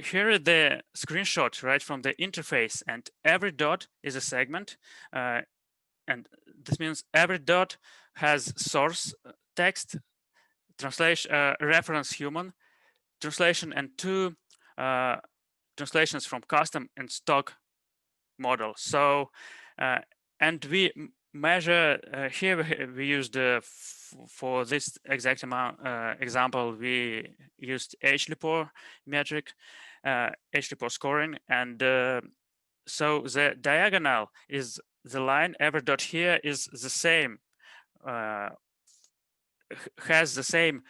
Here is the screenshot right from the interface, and every dot is a segment, and this means every dot has source text, translation, reference human, translation, and 2 translations from custom and stock model. So, and we measure here. We used for this exact example, we used H-Lipor metric, H-Lipor scoring, and so the diagonal is the line. Every dot here is the same, has the same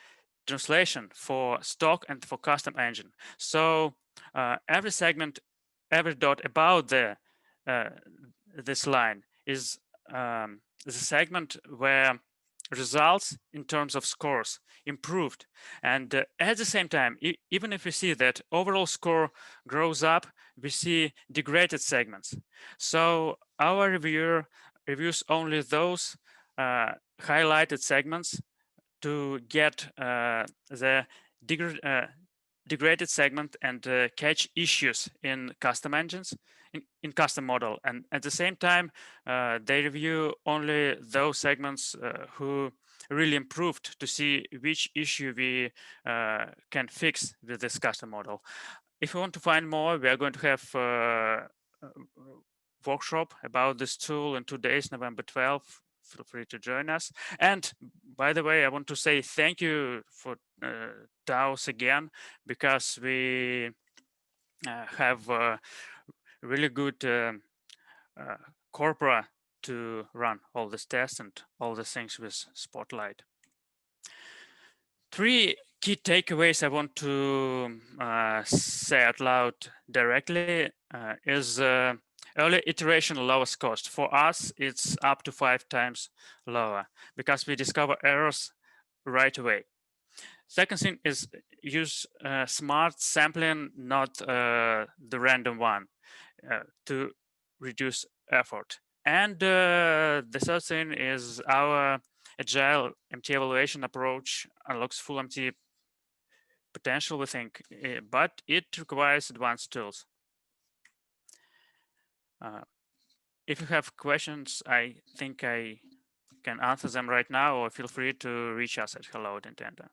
translation for stock and for custom engine. So every segment, every dot about this line is the segment where results in terms of scores improved. And at the same time, even if we see that overall score grows up, we see degraded segments. So our reviewer reviews only those highlighted segments to get the degraded segment and catch issues in custom engines, in custom model. And at the same time, they review only those segments who really improved to see which issue we can fix with this custom model. If you want to find more, we are going to have a workshop about this tool in 2 days, November 12th. Feel free to join us. And by the way, I want to say thank you for TAUS again, because we have really good corpora to run all these tests and all the things with Spotlight. 3 key takeaways I want to say out loud directly is early iteration lowest cost. For us, it's up to 5 times lower because we discover errors right away. Second thing is use smart sampling, not the random one, to reduce effort. And the third thing is our Agile MT evaluation approach unlocks full MT potential, we think, but it requires advanced tools. If you have questions, I think I can answer them right now, or feel free to reach us at hello@Intento.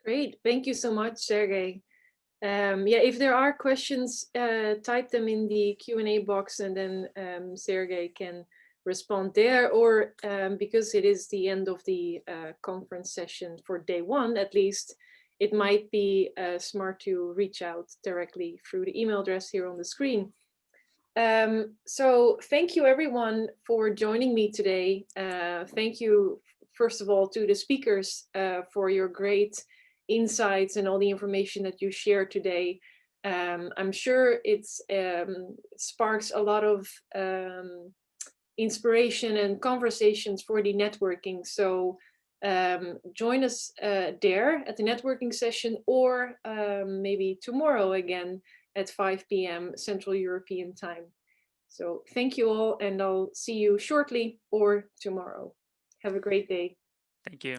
Great, thank you so much, Sergey. Yeah, if there are questions, type them in the Q&A box, and then Sergey can respond there, or because it is the end of the conference session for day 1, at least, it might be smart to reach out directly through the email address here on the screen. So thank you everyone for joining me today. Thank you, first of all, to the speakers for your great insights and all the information that you shared today. I'm sure it sparks a lot of inspiration and conversations for the networking. So join us there at the networking session, or maybe tomorrow again at 5 p.m. Central European time. So thank you all, and I'll see you shortly or tomorrow. Have a great day. Thank you.